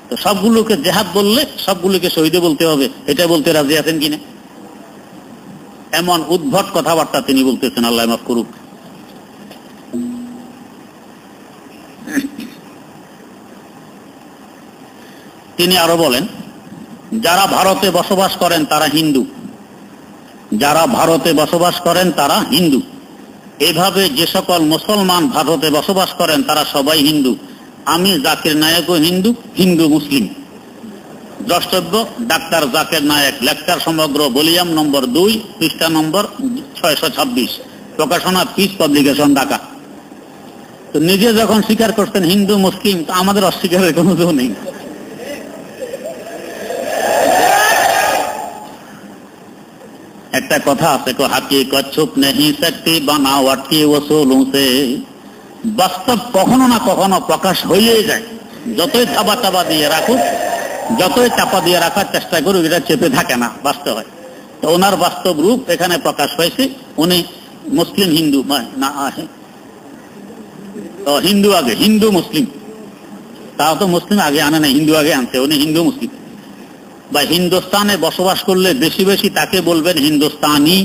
তো সবগুলোকে জেহাদ বললে সবগুলোকে শহীদে বলতে হবে, এটা বলতে রাজি আছেন কিনা? এমন উদ্ভট কথাবার্তা তিনি বলতেছেন, আল্লাহ মাফ করুক। তিনি আরো বলেন, যারা ভারতে বসবাস করেন তারা হিন্দু। যারা ভারতে বসবাস করেন তারা হিন্দু। এভাবে যে সকল মুসলমান ভারতে বসবাস করেন তারা সবাই হিন্দু। আমি জাকির নায়েকও হিন্দু, হিন্দু মুসলিম। দ্রষ্টব্য, ডাক্তার জাকির নায়েক, লেকচার সমগ্র, ভলিউম নম্বর 2, পৃষ্ঠা নম্বর 626, প্রকাশনা পিস পাবলিকেশন, ঢাকা। তো নিজে যখন স্বীকার করছেন হিন্দু মুসলিম, তো আমাদের অস্বীকারের কোনো কেউ নেই। একটা কথা আছে, হাকিকত ছুপ নেহি সকতি বানাওয়াট কি ওসুলুঁ সে। বাস্তব কখনো না কখনো প্রকাশ হইলেই যায়। যতই চাপা দিয়ে রাখুক, যতই চাপা দিয়ে রাখার চেষ্টা করুক, এটা চেপে থাকে না, বাস্তব হয়। তো ওনার বাস্তব রূপ এখানে প্রকাশ হয়েছে। উনি মুসলিম হিন্দু না, হিন্দু আগে, হিন্দু মুসলিম। তাও তো মুসলিম আগে আনে না, হিন্দু আগে আনছে। উনি হিন্দু মুসলিম। বা হিন্দুস্তানে বসবাস করলে বেশি বেশি তাকে বলবেন হিন্দুস্তানি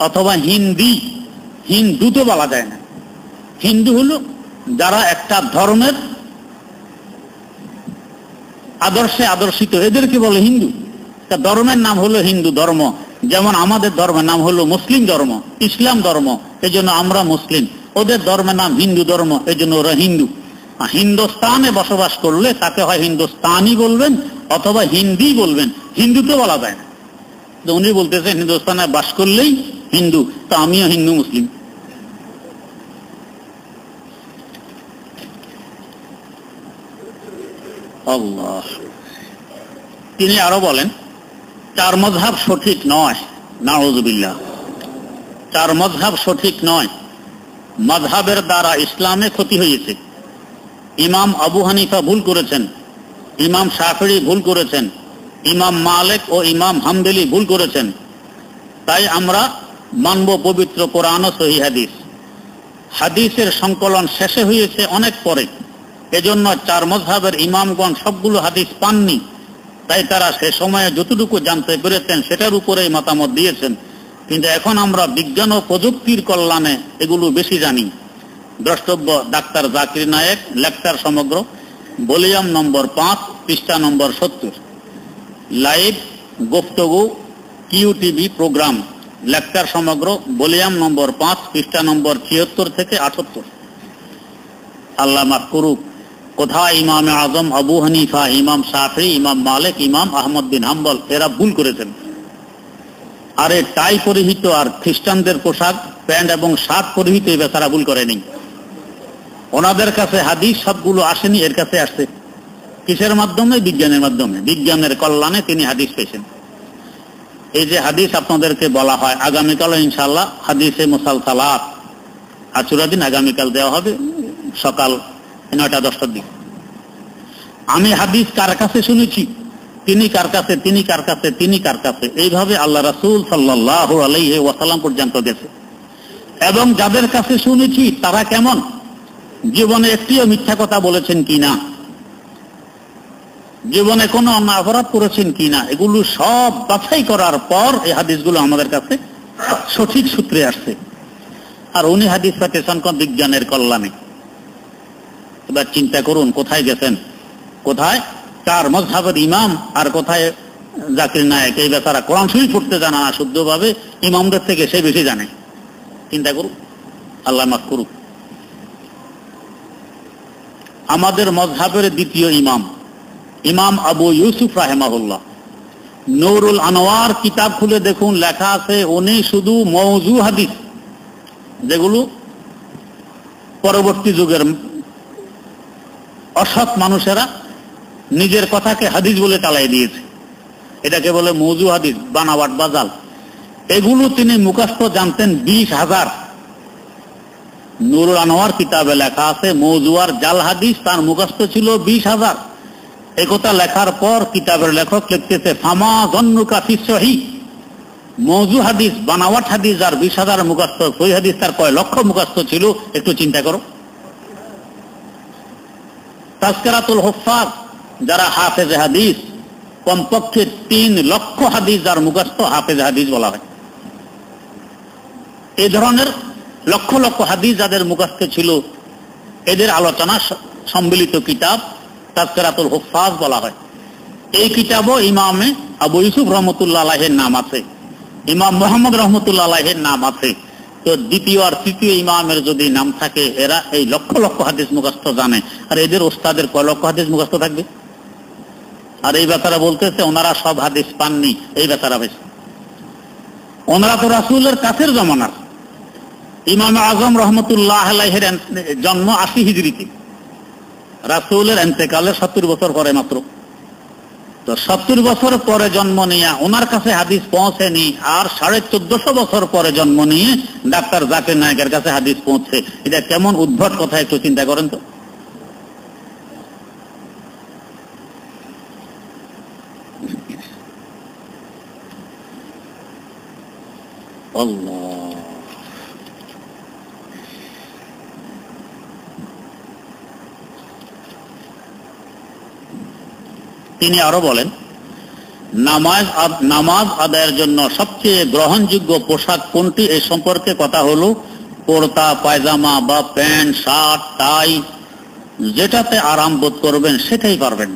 অথবা হিন্দি। হিন্দু তো বলা যায় না। হিন্দু হলো যারা একটা ধর্মের আদর্শে আদর্শিত, এদেরকে বলে হিন্দু। তা ধর্মের নাম হলো হিন্দু ধর্ম। যেমন আমাদের ধর্মের নাম হলো মুসলিম ধর্ম, ইসলাম ধর্ম, এই জন্য আমরা মুসলিম। ওদের ধর্মের নাম হিন্দু ধর্ম, এই জন্য ওরা হিন্দু। হিন্দুস্তানে বসবাস করলে তাকে হয় হিন্দুস্তানি বলবেন অথবা হিন্দি বলবেন, হিন্দু তো বলা যায় না। তো উনি বলতেছেন হিন্দুস্তানে বাস করলেই হিন্দু, তো আমিও হিন্দু মুসলিম। আল্লাহ। তিনি আরো বলেন, চার মযহাব সঠিক নয়। নাউযুবিল্লাহ। চার মযহাব সঠিক নয়। মযহাবের দ্বারা ইসলামে ক্ষতি হয়েছে। ইমাম আবু হানিফা ভুল করেছেন, ইমাম শাফিঈ ভুল করেছেন, ইমাম মালিক ও ইমাম হাম্বলি ভুল করেছেন। তাই আমরা মানব পবিত্র কোরআন ও সহিহ হাদিস। হাদিসের সংকলন শেষে হয়েছে অনেক পরে, এজন্য চার মযহাবের ইমামগণ সবগুলো হাদিস পাননি। তাই তারা সে সময়ে যতটুকু জানতে পেরেছেন সেটার উপরেই মতামত দিয়েছেন। কিন্তু এখন আমরা বিজ্ঞান ও প্রযুক্তির কল্যাণে এগুলো বেশি জানি। দ্রষ্টব্য, ডাক্তার জাকির নায়েক, লেকচার সমগ্র, ভলিউম নম্বর 5, পৃষ্ঠা নম্বর 70, লাইভ গুফতগু QTV প্রোগ্রাম, লেকচার সমগ্র, ভলিউম নম্বর 5, পৃষ্ঠা নম্বর 76 থেকে 78। আল্লাহ মাফ করুক। কোথায় ইমাম আজম আবু হানিফা, ইমাম শাফিঈ, ইমাম মালিক, ইমাম আহমদ বিন হাম্বল এরা ভুল করেছেন। আরে টাই পরিহিত আর খ্রিস্টানদের পোশাক, প্যান্ট এবং শার্ট পরিহিত এই বেচারা ভুল করেনি। ওনাদের কাছে হাদিস সবগুলো আসেনি, এর কাছে আসছে। কিসের মাধ্যমে? বিজ্ঞানের মাধ্যমে। বিজ্ঞানের কল্যাণে তিনি হাদিস পেয়েছেন। এই যে হাদিস আপনাদেরকে বলা হয়, আগামীকাল ইনশাআল্লাহ হাদিসে মুসালসালাত আশুরা দিন আগামীকাল দেওয়া হবে সকাল 9টা 10টার দিকে। আমি হাদিস কার কাছে শুনেছি, তিনি কার কাছে, তিনি কার কাছে, তিনি কার কাছে, এইভাবে আল্লাহ রাসূল সাল্লাল্লাহু আলাইহি ওয়াসাল্লাম পর্যন্ত গেছে। এবং যাদের কাছে শুনেছি তারা কেমন, জীবনে একটিও মিথ্যা কথা বলেছেন কিনা, জীবনে কোনো অন্যায় অপরাধ করেছেন কিনা, এগুলো সব বাছাই করার পর এই হাদিসগুলো আমাদের কাছে সঠিক সূত্রে আসছে। আর উনি হাদিস পাঠিয়েছেন বিজ্ঞানের কল্যাণে। এবার চিন্তা করুন কোথায় গেছেন, কোথায় চার মযহাবের ইমাম, আর কোথায় জাকির নায়েক। এই বেচারা কোরআন শরীফ পড়তে জানা না শুদ্ধভাবে, ইমামদের থেকে সে বেশি জানে। চিন্তা করুন, আল্লাহ মাফ করুক। আমাদের মযহাবের দ্বিতীয় ইমাম, ইমাম আবু ইউসুফ রাহিমাহুল্লাহ, নূরুল আনোয়ার কিতাব খুলে দেখুন, লেখা আছে উনি শুধু মওযু হাদিস, যেগুলো পরবর্তী যুগের অসৎ মানুষেরা নিজের কথাকে হাদিস বলে চালাই দিয়েছে, এটাকে বলে মওযু হাদিস, বানাওয়াট বাজাল। এগুলো তিনি মুখস্থ জানতেন 20,000। নূরুল আনোয়ার কিতাবে লেখা আছে মওযু আর জাল হাদিস তার মুখস্থ ছিল 20,000। একথা লেখার পর কিতাবের লেখক লিখতেছে ফামা জন্নুকা ফি সহিহ, মওযু হাদিস বানাওয়াট হাদিস আর 20,000 মুখস্থ, সহিহ হাদিস তার কয় লক্ষ মুখস্থ ছিল, একটু চিন্তা করো। তাজকিরাতুল হুফাজ, যারা হাফেজ হাদিস, কমপক্ষে 3 লক্ষ হাদিস যার মুখস্থ হাফেজ হাদিস বলা হয়। এই ধরনের লক্ষ লক্ষ হাদিস যাদের মুখস্থ ছিল, এদের আলোচনা সম্মিলিত কিতাব তাজকিরাতুল হুফাজ বলা হয়। এই কিতাবও ইমামে আবু ইউসুফ রহমতুল্লাহ আলাইহির নাম আছে, ইমাম মুহাম্মদ রহমতুল্লাহ আলাইহির নাম আছে। তো দ্বিতীয় আর তৃতীয় ইমামের যদি নাম থাকে, এরা এই লক্ষ লক্ষ হাদিস মুখস্থ জানে, আর এদের ওস্তাদের কয় লক্ষ হাদিস মুখস্থ থাকবে? আর এই ব্যাপারে বলতেছে ওনারা সব হাদিস পাননি, এই ব্যাপারে বেশি। ওনারা তো রাসূলের কাছের জমানার। ইমাম আজম রহমতুল্লাহ আলাইহির জন্ম 80 হিজরিতে, রাসূলের ইন্তেকালের 70 বছর পরে মাত্র। তো 70 বছর পরে জন্ম নিয়ে ওনার কাছে হাদিস পৌঁছেনি, আর 1450 বছর পরে জন্ম নিয়ে ডাক্তার জাকির নায়েকের কাছে হাদিস পৌঁছে। এটা কেমন উদ্ভট কথা, একটু চিন্তা করেন তো। আল্লাহ, তিনি আরো বলেন নামাজ আদায়ের জন্য সবচেয়ে গ্রহণযোগ্য পোশাক কোনটি, এই সম্পর্কে কথা হলো কুর্তা পায়জামা বা প্যান্ট শার্ট টাই, যেটাতে আরাম বোধ করবেন সেটাই পারবেন।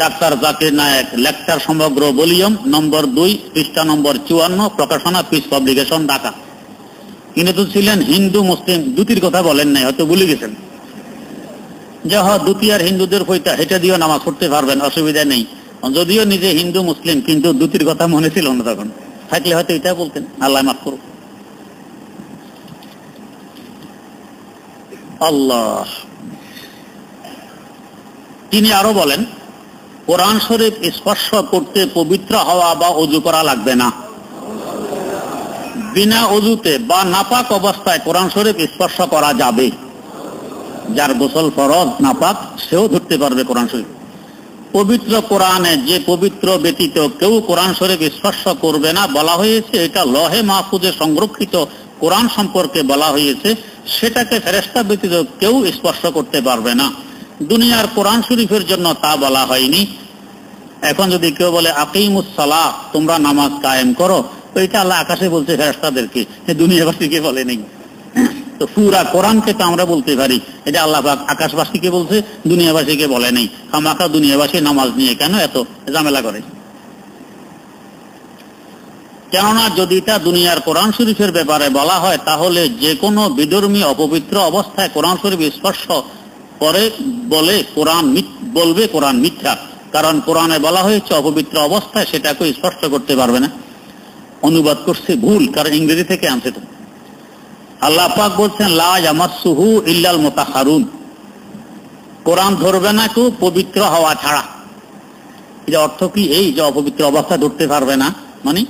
ডাক্তার জাকির নায়েক, লেকচার সমগ্র ভলিউম নম্বর 2, পৃষ্ঠা নম্বর 54, প্রকাশনা পিস পাবলিকেশন, ঢাকা। তিনি তো ছিলেন হিন্দু মুসলিম, দুটির কথা বলেন নাই, হয়তো ভুলে গেছেন। যে দুটি আর হিন্দুদের কইতা হেঁটে দিয়েও নামাজ পড়তে পারবেন, অসুবিধা নেই। যদিও নিজে হিন্দু মুসলিম, কিন্তু দুটির কথা মনে ছিল না তখন, থাকলে হয়তো এটা বলতেন। আল্লাহ মাফ করুন। আল্লাহ, তিনি আরো বলেন কোরআন শরীফ স্পর্শ করতে পবিত্র হওয়া বা ওযু করা লাগবে না। বিনা ওযুতে বা নাপাক অবস্থায় কোরআন শরীফ স্পর্শ করা যাবে। যার গোসল ফরজ, নাপাক, সেও ধরতে পারবে কোরআন শরীফ। পবিত্র কোরআনে যে পবিত্র ব্যতীত কেউ কোরআন শরীফ স্পর্শ করবে না বলা হয়েছে, এটা লহে মাহফুজে সংরক্ষিত কোরআন সম্পর্কে বলা হয়েছে। সেটাকে ফেরেশতা ব্যতীত কেউ স্পর্শ করতে পারবে না। দুনিয়ার কোরআন শরীফের জন্য তা বলা হয়নি। এখন যদি কেউ বলে আকিমুস সালাহ, তোমরা নামাজ কায়েম করো, তো এটা আল্লাহ আকাশে বলছে ফেরেশতাদেরকে, দুনিয়াবাসীকে বলে নেই। তো পুরা কোরআনকে তো আমরা বলতে পারি, এটা আল্লাহ পাক আকাশবাসীকে বলছে, দুনিয়াবাসীকে বলে নেই। খামাখা দুনিয়াবাসী নামাজ নিয়ে কেন এত ঝামেলা করে? কেননা যদি তা দুনিয়ার কোরআন শরীফের ব্যাপারে বলা হয়, তাহলে যে কোনো বিধর্মী অপবিত্র অবস্থায় কোরআন শরীফ স্পর্শ করে বলবে কোরআন মিথ্যা। কারণ কোরআনে বলা হয়েছে অপবিত্র অবস্থায় সেটাকে স্পর্শ করতে পারবে না। অনুবাদ করছে ভুল, কারণ ইংরেজি থেকে আনছে। তো আল্লাহ পাক বলছেন লা ইয়ামাসসুহু ইল্লাল মুতাহহারুন, কোরআন ধরবে না কেউ পবিত্র হওয়া ছাড়া। এটা অর্থ কি এই যে অপবিত্র অবস্থা ধরতে পারবে না, মানে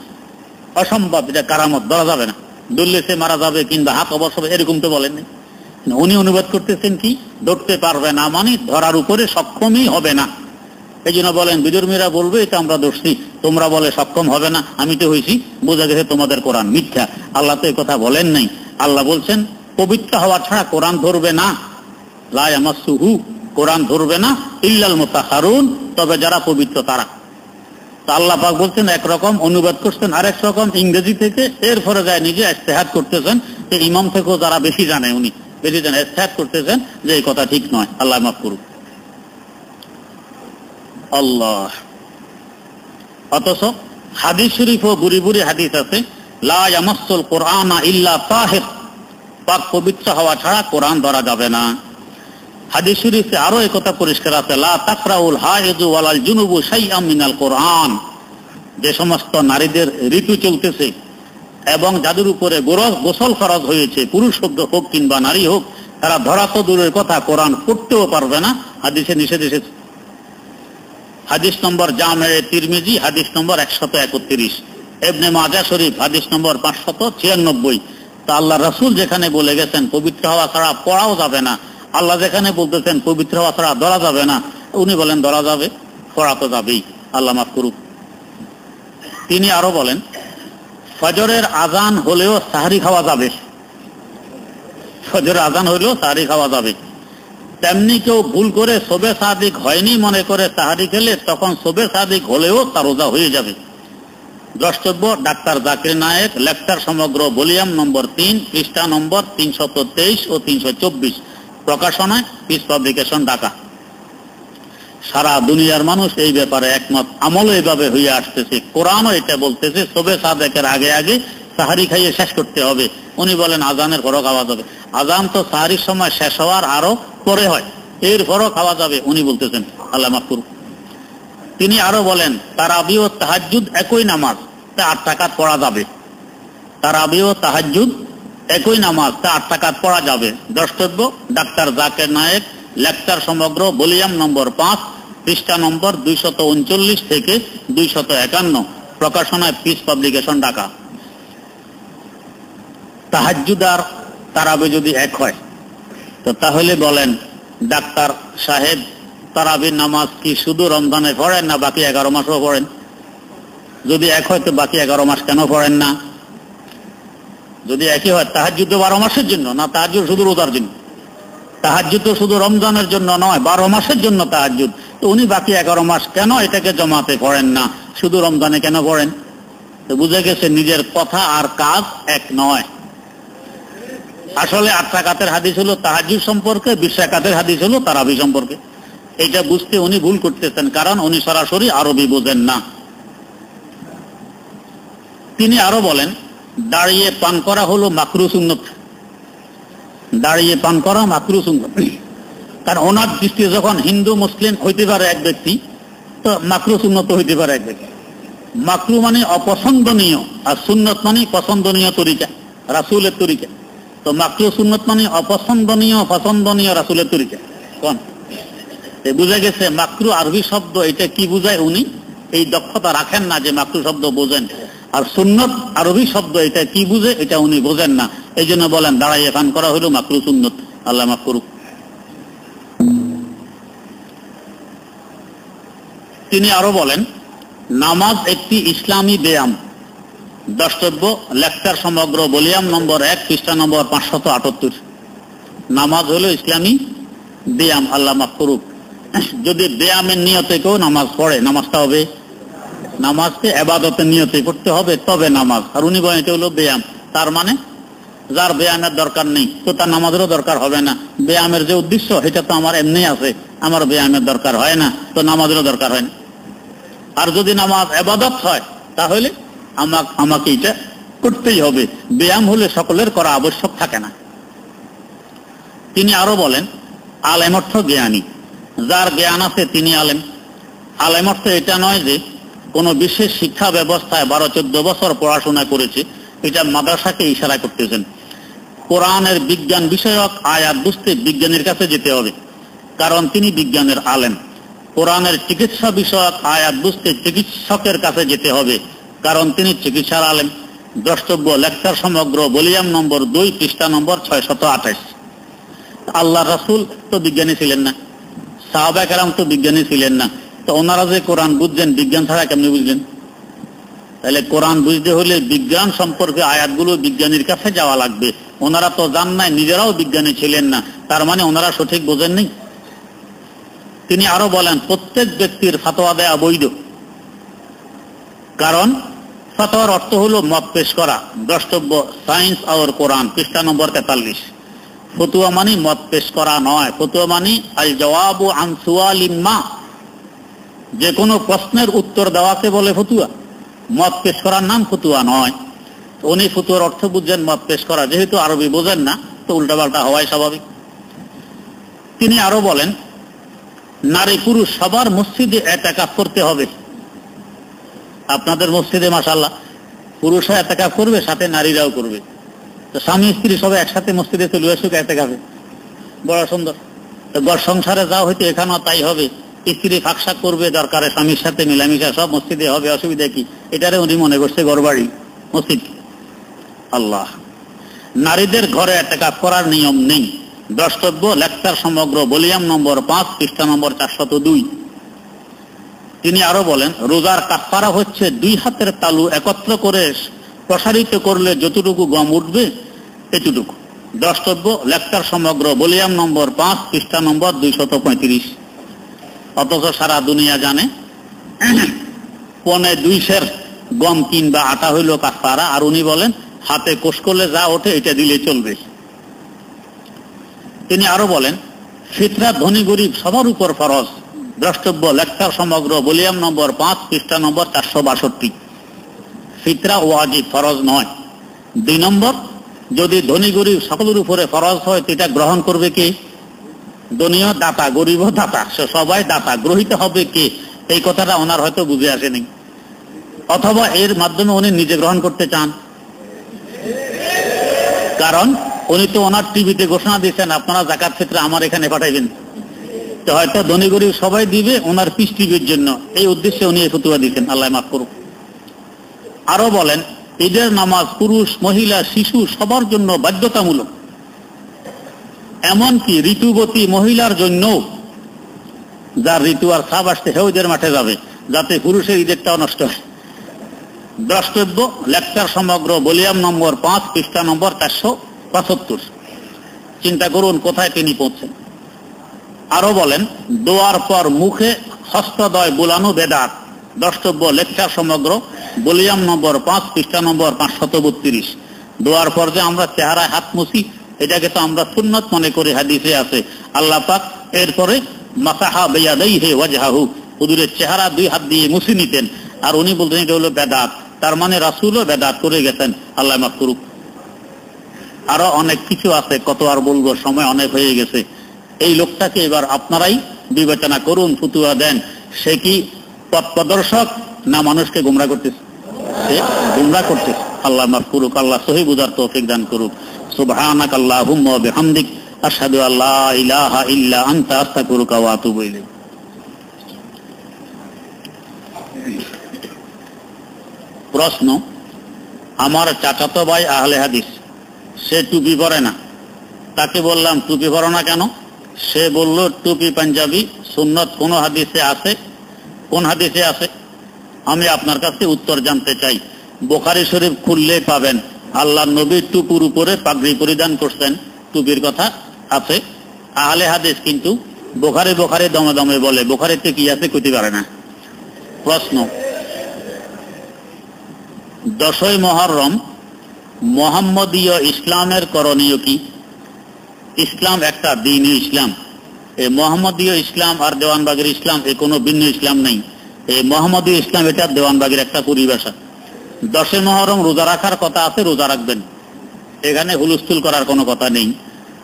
অসম্ভব, এটা কারামত, ধরা যাবে না, দললে সে মারা যাবে কিংবা হাত অবশ হবে, এরকম তো বলেননি। উনি অনুবাদ করতেছেন কি, ধরতে পারবে না মানে ধরার উপরে সক্ষমই হবে না। এই জন্য বলেন বিধর্মীরা বলবে এটা আমরা ধরছি, তোমরা বলে সক্ষম হবে না, আমি তো হয়েছি, বোঝা গেছে তোমাদের কোরআন মিথ্যা। আল্লাহ তো এই কথা বলেন নাই। আল্লাহ বলছেন পবিত্র হওয়া ছাড়া কোরআন ধরবে না, লা ইয়ামাসসুহু, কোরআন ধরবে না ইল্লাল মুতাহহারুন, তবে যারা পবিত্র তারা। তো আল্লাহ পাক বলছেন একরকম, অনুবাদ করছেন আরেক রকম ইংরেজি থেকে, এরপরে যায় নিজে ইজতিহাদ করতেছেন। ইমাম থেকেও যারা বেশি জানে, উনি বেশি জানে, ইজতিহাদ করতেছেন যে এই কথা ঠিক নয়, আল্লাহ মাফ করুক। আল্লাহ। অথচ হাদিস শরীফও বুড়ি বুড়ি হাদিস আছে, লা ইয়ামাসসুল কুরআনা ইল্লা তাহির, পাক পবিত্র হওয়া ছাড়া কোরআন ধরা যাবে না। হাদিস শরীফে আরো এই কথা পরিষ্কার আছে, লা তাকরাউল হাইযু ওয়ালাল জুনুবু শাইআম মিনাল কোরআন, যে সমস্ত নারীদের ঋতু চলতেছে এবং যাদের উপরে গোসল ফরজ হয়েছে, পুরুষ হোক কিংবা নারী হোক, তারা ধরা তো দূরের কথা কোরআন পড়তেও পারবে না, হাদিসে নিষেধ এসেছে। হাদিস নম্বর জামে তিরমিজি হাদিস নম্বর 131, ইবনে মাজাহ শরীফ হাদিস নম্বর 596। তা আল্লাহ রাসূল যেখানে বলে গেছেন পবিত্র হওয়া ছাড়া পড়াও যাবে না, আল্লাহ যেখানে বলতেছেন পবিত্র হওয়া ছাড়া ধরা যাবে না, উনি বলেন ধরা যাবে, পড়া তো যাবেই, আল্লাহ মাফ করুক। তিনি আরো বলেন ফজরের আজান হলেও সাহরি খাওয়া যাবে, ফজরের আজান হলেও সাহরি খাওয়া যাবে। তেমনি কেউ ভুল করে শবে সাদিক হয়নি মনে করে সাহরি খেলে, তখন শবে সাদিক হলেও তার রোজা হয়ে যাবে। দ্রষ্টব্য ডাক্তার জাকির নায়েক, লেকচার সমগ্র, ভলিউম নম্বর 3, পৃষ্ঠা নম্বর 323 ও 324, প্রকাশনায় পিস পাবলিকেশন, ঢাকা। সারা দুনিয়ার মানুষ এই ব্যাপারে একমত, আমলও এভাবে হয়ে আসতেছে, কোরআনও এটা বলতেছে শবে সাদেকের আগে আগে সাহারি খাইয়ে শেষ করতে হবে। উনি বলেন আজানের পরও খাওয়া যাবে, আজান তো সাহারির সময় শেষ হওয়ার আরো পরে হয়, এরপরও খাওয়া যাবে, উনি বলতেছেন, আল্লাহ মাফ করুক। তিনি আরো বলেন তারাবি ও তাহাজ্জুদ একই নামাজ, তা 8 রাকাত পড়া যাবে। তারাবি ও তাহাজ্জুদ একই নামাজ, তা 8 রাকাত পড়া যাবে। দ্রষ্টব্য ডাক্তার জাকির নায়েক, লেকচার সমগ্র, ভলিউম নম্বর 5, পৃষ্ঠা নম্বর 239 থেকে 251, প্রকাশনায় পিস পাবলিকেশন, ঢাকা। তাহাজ্জুদ আর তারাবি যদি এক হয় তো তাহলে বলেন ডাক্তার সাহেব, তারাবির নামাজ কি শুধু রমজানে পড়েন না বাকি 11 মাসও পড়েন? যদি এক হয় তো বাকি 11 মাস কেন পড়েন না? যদি একই হয়, তাহাজ্জুদ 12 মাসের জন্য না, তাহাজ্জুদ শুধু রোজার জন্য? তাহাজ্জুদ তো শুধু রমজানের জন্য নয়, 12 মাসের জন্য তাহাজ্জুদ। তো উনি বাকি 11 মাস কেন এটাকে জমাতে পড়েন না, শুধু রমজানে কেন পড়েন? তো বুঝে গেছে নিজের কথা আর কাজ এক নয়। আসলে 8 রাকাতের হাদিস হলো তাহাজ্জুদ সম্পর্কে, 20 রাকাতের হাদিস হলো তারাবি সম্পর্কে। এটা বুঝতে উনি ভুল করতেছেন, কারণ উনি সরাসরি আরবি বোঝেন না। তিনি আরো বলেন দাঁড়িয়ে পান করা হলো মাকরুহ সুন্নত, দাঁড়িয়ে পান করা মাকরুহ সুন্নত। কারণ ওনার দৃষ্টিতে যখন হিন্দু মুসলিম হইতে পারে এক ব্যক্তি, তো মাকরুহ সুন্নত হইতে পারে এক ব্যক্তি। মাকরুহ মানে অপছন্দনীয়, আর সুন্নত মানে পছন্দনীয় তরিকা, রাসূলের তরিকা। তো মাকরুহ সুন্নত মানে অপছন্দনীয় পছন্দনীয় রাসূলের তরিকা। কোন বুঝে গেছে মাকরুহ আরবি শব্দ, এটা কি বুঝায় উনি এই দক্ষতা রাখেন না যে মাকরুহ শব্দ বোঝেন, আর সুন্নত আরবি শব্দ এটা কি বুঝে এটা উনি বোঝেন না। এই জন্য বলেন দাঁড়াইয়ে পান করা হলো মাকরুহ সুন্নত, আল্লাহ মাফ করুক। তিনি আরো বলেন নামাজ একটি ইসলামী ব্যায়াম। দ্রষ্টব্য লেকচার সমগ্র, ভলিউম নম্বর 1, পৃষ্ঠা নম্বর 578। নামাজ হলো ইসলামী ব্যায়াম, আল্লাহ মাফ করুক। যদি ব্যায়ামের নিয়তে কেউ নামাজ পড়ে, নামাজটা হবে, নামাজকে ইবাদতের নিয়তে পড়তে হবে, তবে নামাজ। আর উনি বলেন এটা হলো ব্যায়াম, তার মানে যার ব্যায়ামের দরকার নেই তো তার নামাজেরও দরকার হবে না। ব্যায়ামের যে উদ্দেশ্য এটা তো আমার এমনি আছে, আমার ব্যায়ামের দরকার হয় না, তো নামাজেরও দরকার হয় না। আর যদি নামাজ ইবাদত হয় তাহলে আমাকে এটা করতেই হবে। ব্যায়াম হলে সকলের করা আবশ্যক থাকে না। তিনি আরো বলেন আলেম অর্থ জ্ঞানী, যার জ্ঞান আছে তিনি আলেম। আলেম অর্থ এটা নয় যে কোনো বিশেষ শিক্ষা ব্যবস্থায় 12-14 বছর পড়াশোনা করেছে, এটা মাদ্রাসাকে ইশারা করতেছেন। কোরআনের বিজ্ঞান বিষয়ক আয়াত বুঝতে বিজ্ঞানীর কাছে যেতে হবে, কারণ তিনি বিজ্ঞানের আলেম। কোরআনের চিকিৎসা বিষয়ক আয়াত বুঝতে চিকিৎসকের কাছে যেতে হবে, কারণ তিনি চিকিৎসার আলেম। দ্রষ্টব্য লেকচার সমগ্র, ভলিউম নম্বর 2, পৃষ্ঠা নম্বর 628। আল্লাহ রাসূল তো বিজ্ঞানী ছিলেন না, সাহাবা কেরাম তো বিজ্ঞানী ছিলেন না, তো ওনারা যে কোরআন বুঝছেন বিজ্ঞান ছাড়া কেমনি বুঝলেন? তাহলে কোরআন বুঝতে হলে বিজ্ঞান সম্পর্কে আয়াতগুলো বিজ্ঞানীর কাছে যাওয়া লাগবে। ওনারা তো জান নাই, নিজেরাও বিজ্ঞানী ছিলেন না, তার মানে ওনারা সঠিক বোঝেননি। তিনি আরো বলেন, প্রত্যেক ব্যক্তির ফতোয়া দেয়া বৈধ, কারণ ফতোয়ার অর্থ হলো মত পেশ করা। দ্রষ্টব্য সায়েন্স আর কোরআন, পৃষ্ঠা নম্বর 43। ফতুয়া মানে মত পেশ করা নয়, ফতুয়া মানে আল জওয়াবু আন সুয়ালিন মা, যে কোনো প্রশ্নের উত্তর দেওয়াকে বলে ফতুয়া। মত পেশ করার নাম ফতুয়া নয়। উনি ফতুয়ার অর্থ বুঝছেন মত পেশ করা, যেহেতু আরবি বোঝেন না তো উল্টাপাল্টা হওয়াই স্বাভাবিক। তিনি আরো বলেন, নারী পুরুষ সবার মসজিদে ইতিকাফ করতে হবে। আপনাদের মসজিদে মাশাআল্লাহ পুরুষরা ইতিকাফ করবে, সাথে নারীরাও করবে। তো স্বামী স্ত্রী সবাই একসাথে মসজিদে চলে আসুক ইতিকাফে, বড় সুন্দর। তো ঘর সংসারে যা হইতো এখানেও তাই হবে। স্ত্রী ফাঁকশাক করবে, দরকারে স্বামীর সাথে মিলামিশা সব মসজিদে হবে, অসুবিধা কি? এটারে উনি মনে করছে ঘরবাড়ি মসজিদ। আল্লাহ, নারীদের ঘরে ইতিকাফ করার নিয়ম নেই। দ্রষ্টব্য লেকচার সমগ্র, ভলিউম নম্বর 5, পৃষ্ঠা নম্বর 402। তিনি আরো বলেন, রোজার কাফারা হচ্ছে 2 হাতের তালু একত্র করে প্রসারিত করলে যতটুকু গম উঠবে এতটুকু। দ্রষ্টব্য লেকচার সমগ্র, ভলিউম নম্বর 5, পৃষ্ঠা নম্বর 235। অথচ সারা দুনিয়া জানে 1.25 সের গম কিংবা আটা হইল কাফারা, আর উনি বলেন হাতে কোষ করলে যা ওঠে এটা দিলে চলবে। তিনি আরো বলেন, ফিতরা ধনী গরিব সবার উপর ফরজ। দ্রষ্টব্য লেকচার সমগ্র, ভলিউম নম্বর 5, পৃষ্ঠা নম্বর 462। ফিতরা ওয়াজিব, ফরজ নয়। 2 নম্বর, যদি ধনী গরিব সকলের উপরে ফরজ হয় এটা গ্রহণ করবে কে? ধনীও দাতা, গরিবও দাতা, সবাই দাতা, গ্রহীত হবে কে? এই কথাটা ওনার হয়তো বুঝে আসেনি, অথবা এর মাধ্যমে উনি নিজে গ্রহণ করতে চান। কারণ উনি তো ওনার টিভিতে ঘোষণা দিয়েছেন, আপনারা যাকাত ফিতরা আমার এখানে পাঠাইবেন। তো হয়তো ধনী গরিব সবাই দিবে ওনার পিস টিভির জন্য, এই উদ্দেশ্যে উনি এই ফতোয়া দিয়েছেন, আল্লাহ মাফ করুক। আরো বলেন, ঈদের নামাজ পুরুষ মহিলা শিশু সবার জন্য বাধ্যতামূলক, এমনকি ঋতুবতী মহিলার জন্য, যার ঋতু আর সাব আসতে হেউদের মাঠে যাবে, যাতে পুরুষের ঈদেরটাও নষ্ট হয়। দ্রষ্টব্য লেকচার সমগ্র, ভলিউম নম্বর 5, পৃষ্ঠা নম্বর 475। চিন্তা করুন কোথায় তিনি পৌঁছেন। আরো বলেন, দোয়ার পর মুখে হস্তদয় বোলানো বেদাত। দ্রষ্টব্য লেকচার সমগ্র, ভলিউম নম্বর 5, পৃষ্ঠা নম্বর 532। দোয়ার পর যে আমরা চেহারায় হাত মুছি, এটাকে তো আমরা সুন্নত মনে করি, হাদিসে আছে আল্লাহ পাক এরপরে মাসাহা বিয়াদাইহি ওয়াজহাহু, হুজুরের চেহারা 2 হাত দিয়ে মুছে নিতেন, আর উনি বলতেন এটা হলো বেদাত। তার মানে রাসূলও বেদাত করে গেছেন, আল্লাহ মাফ করুক। আরো অনেক কিছু আছে, কত আর বলবো, সময় অনেক হয়ে গেছে। এই লোকটাকে এবার আপনারাই বিবেচনা করুন, ফতুয়া দেন, সে কি পথ প্রদর্শক না মানুষকে গুমরা করতেছে? সে গুমরা করতেছে। আল্লাহ মাফ করুক, আল্লাহ সহি বুঝার তৌফিক দান করুক। সুবহানাক আল্লাহুম্মা ওয়া বিহামদিক, আশহাদু আল্লা ইলাহা ইল্লা আনতা, আস্তাগফিরুকা ওয়া আতুবু ইলাইক। প্রশ্ন, আমার চাচাতো ভাই আহলে হাদিস, সে টুপি পরে না। তাকে বললাম টুপি পরো না কেন? সে বলল টুপি পাঞ্জাবি সুন্নত কোন হাদিসে আছে? কোন হাদিসে আছে? আমি আপনার কাছে উত্তর জানতে চাই। বুখারী শরীফ খুললে পাবেন, আল্লাহর নবী টুপির উপরে পাগড়ি পরিধান করতেন, টুপির কথা আছে। আহলে হাদিস কিন্তু বুখারী দমে দমে বলে, বুখারীতে কি আছে কইতে পারে না। প্রশ্ন, 10ই মুহররম মুহাম্মদীয় ইসলামের করণীয় কি? ইসলাম একটা দ্বীনই ইসলাম। এই মুহাম্মদীয় ইসলাম আর দেওয়ানবাগের ইসলাম এ কোনো ভিন্ন ইসলাম নেই। এই মুহাম্মদীয় ইসলাম এটা দেওয়ানবাগের একটা পরিভাষা। 10ই মুহররম রোজা রাখার কথা আছে, রোজা রাখবেন, এখানে হুলস্থুল করার কোনো কথা নেই।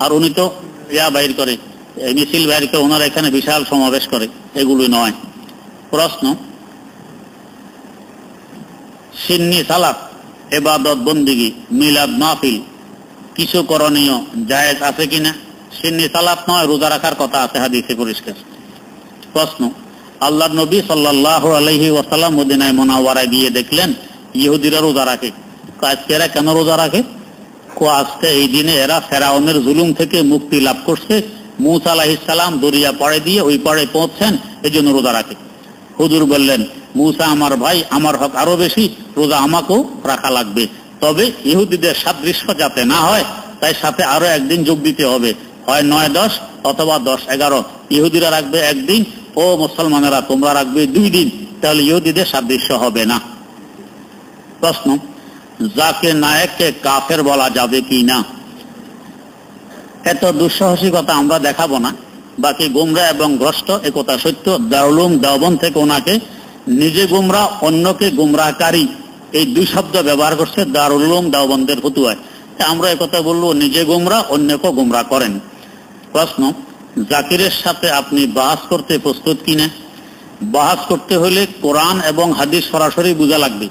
আর উনি তো বাইর করে, মিছিল বাইর করে, ওনারা এখানে বিশাল সমাবেশ করে, এগুলো নয়। প্রশ্ন, সিন্নি সালাত, ইবাদত বন্দেগী, মিলাদ মাহফিল কিছু করণীয় জায়েজ আছে কিনা? সিন্নি সালাত নয়, রোজা রাখার কথা আছে, হাদিসে পরিষ্কার। প্রশ্ন, আল্লাহর নবী সাল্লাল্লাহু আলাইহি ওয়াসাল্লাম মদিনায় মুনাওয়ারায় গিয়ে দেখলেন ইহুদিরা রোজা রাখে, আজকে এরা কেন রোজা রাখে? আজকে এই দিনে এরা ফেরাউনের জুলুম থেকে মুক্তি লাভ করছে, মূসা আলাইহিস সালাম দরিয়া পাড়ে দিয়ে ওই পাড়ে পৌঁছছেন, এই জন্য রোজা রাখে। হুজুর বললেন, মূসা আমার ভাই, আমার হক আরো বেশি, রোজা আমাকেও রাখা লাগবে, তবে ইহুদিদের সাদৃশ্য যাতে না হয় তাই সাথে আরো একদিন যোগ দিতে হবে, হয় 9-10 অথবা 10-11। ইহুদিরা রাখবে একদিন, ও মুসলমানেরা তোমরা রাখবে 2 দিন, তাহলে ইহুদিদের সাদৃশ্য হবে না। প্রশ্ন, জাকির নায়েককে কাফের বলা যাবে কি না? এত দুঃসাহসিকতা আমরা দেখাবো না, বাকি গুমরা এবং ভ্রষ্ট একথা সত্য। দারুল উলুম দেওবন্দ থেকে ওনাকে নিজে গুমরা অন্যকে গুমরাহকারী এই 2 শব্দ ব্যবহার করছে দারুল উলুম দেওবন্দের ফতুয়ায়। আমরা একথা বলবো, নিজে গুমরা অন্যকে গুমরা করেন। প্রশ্ন, জাকিরের সাথে আপনি বাহাস করতে প্রস্তুত কিনা? বাহাস করতে হলে কোরআন এবং হাদিস সরাসরি বোঝা লাগবে।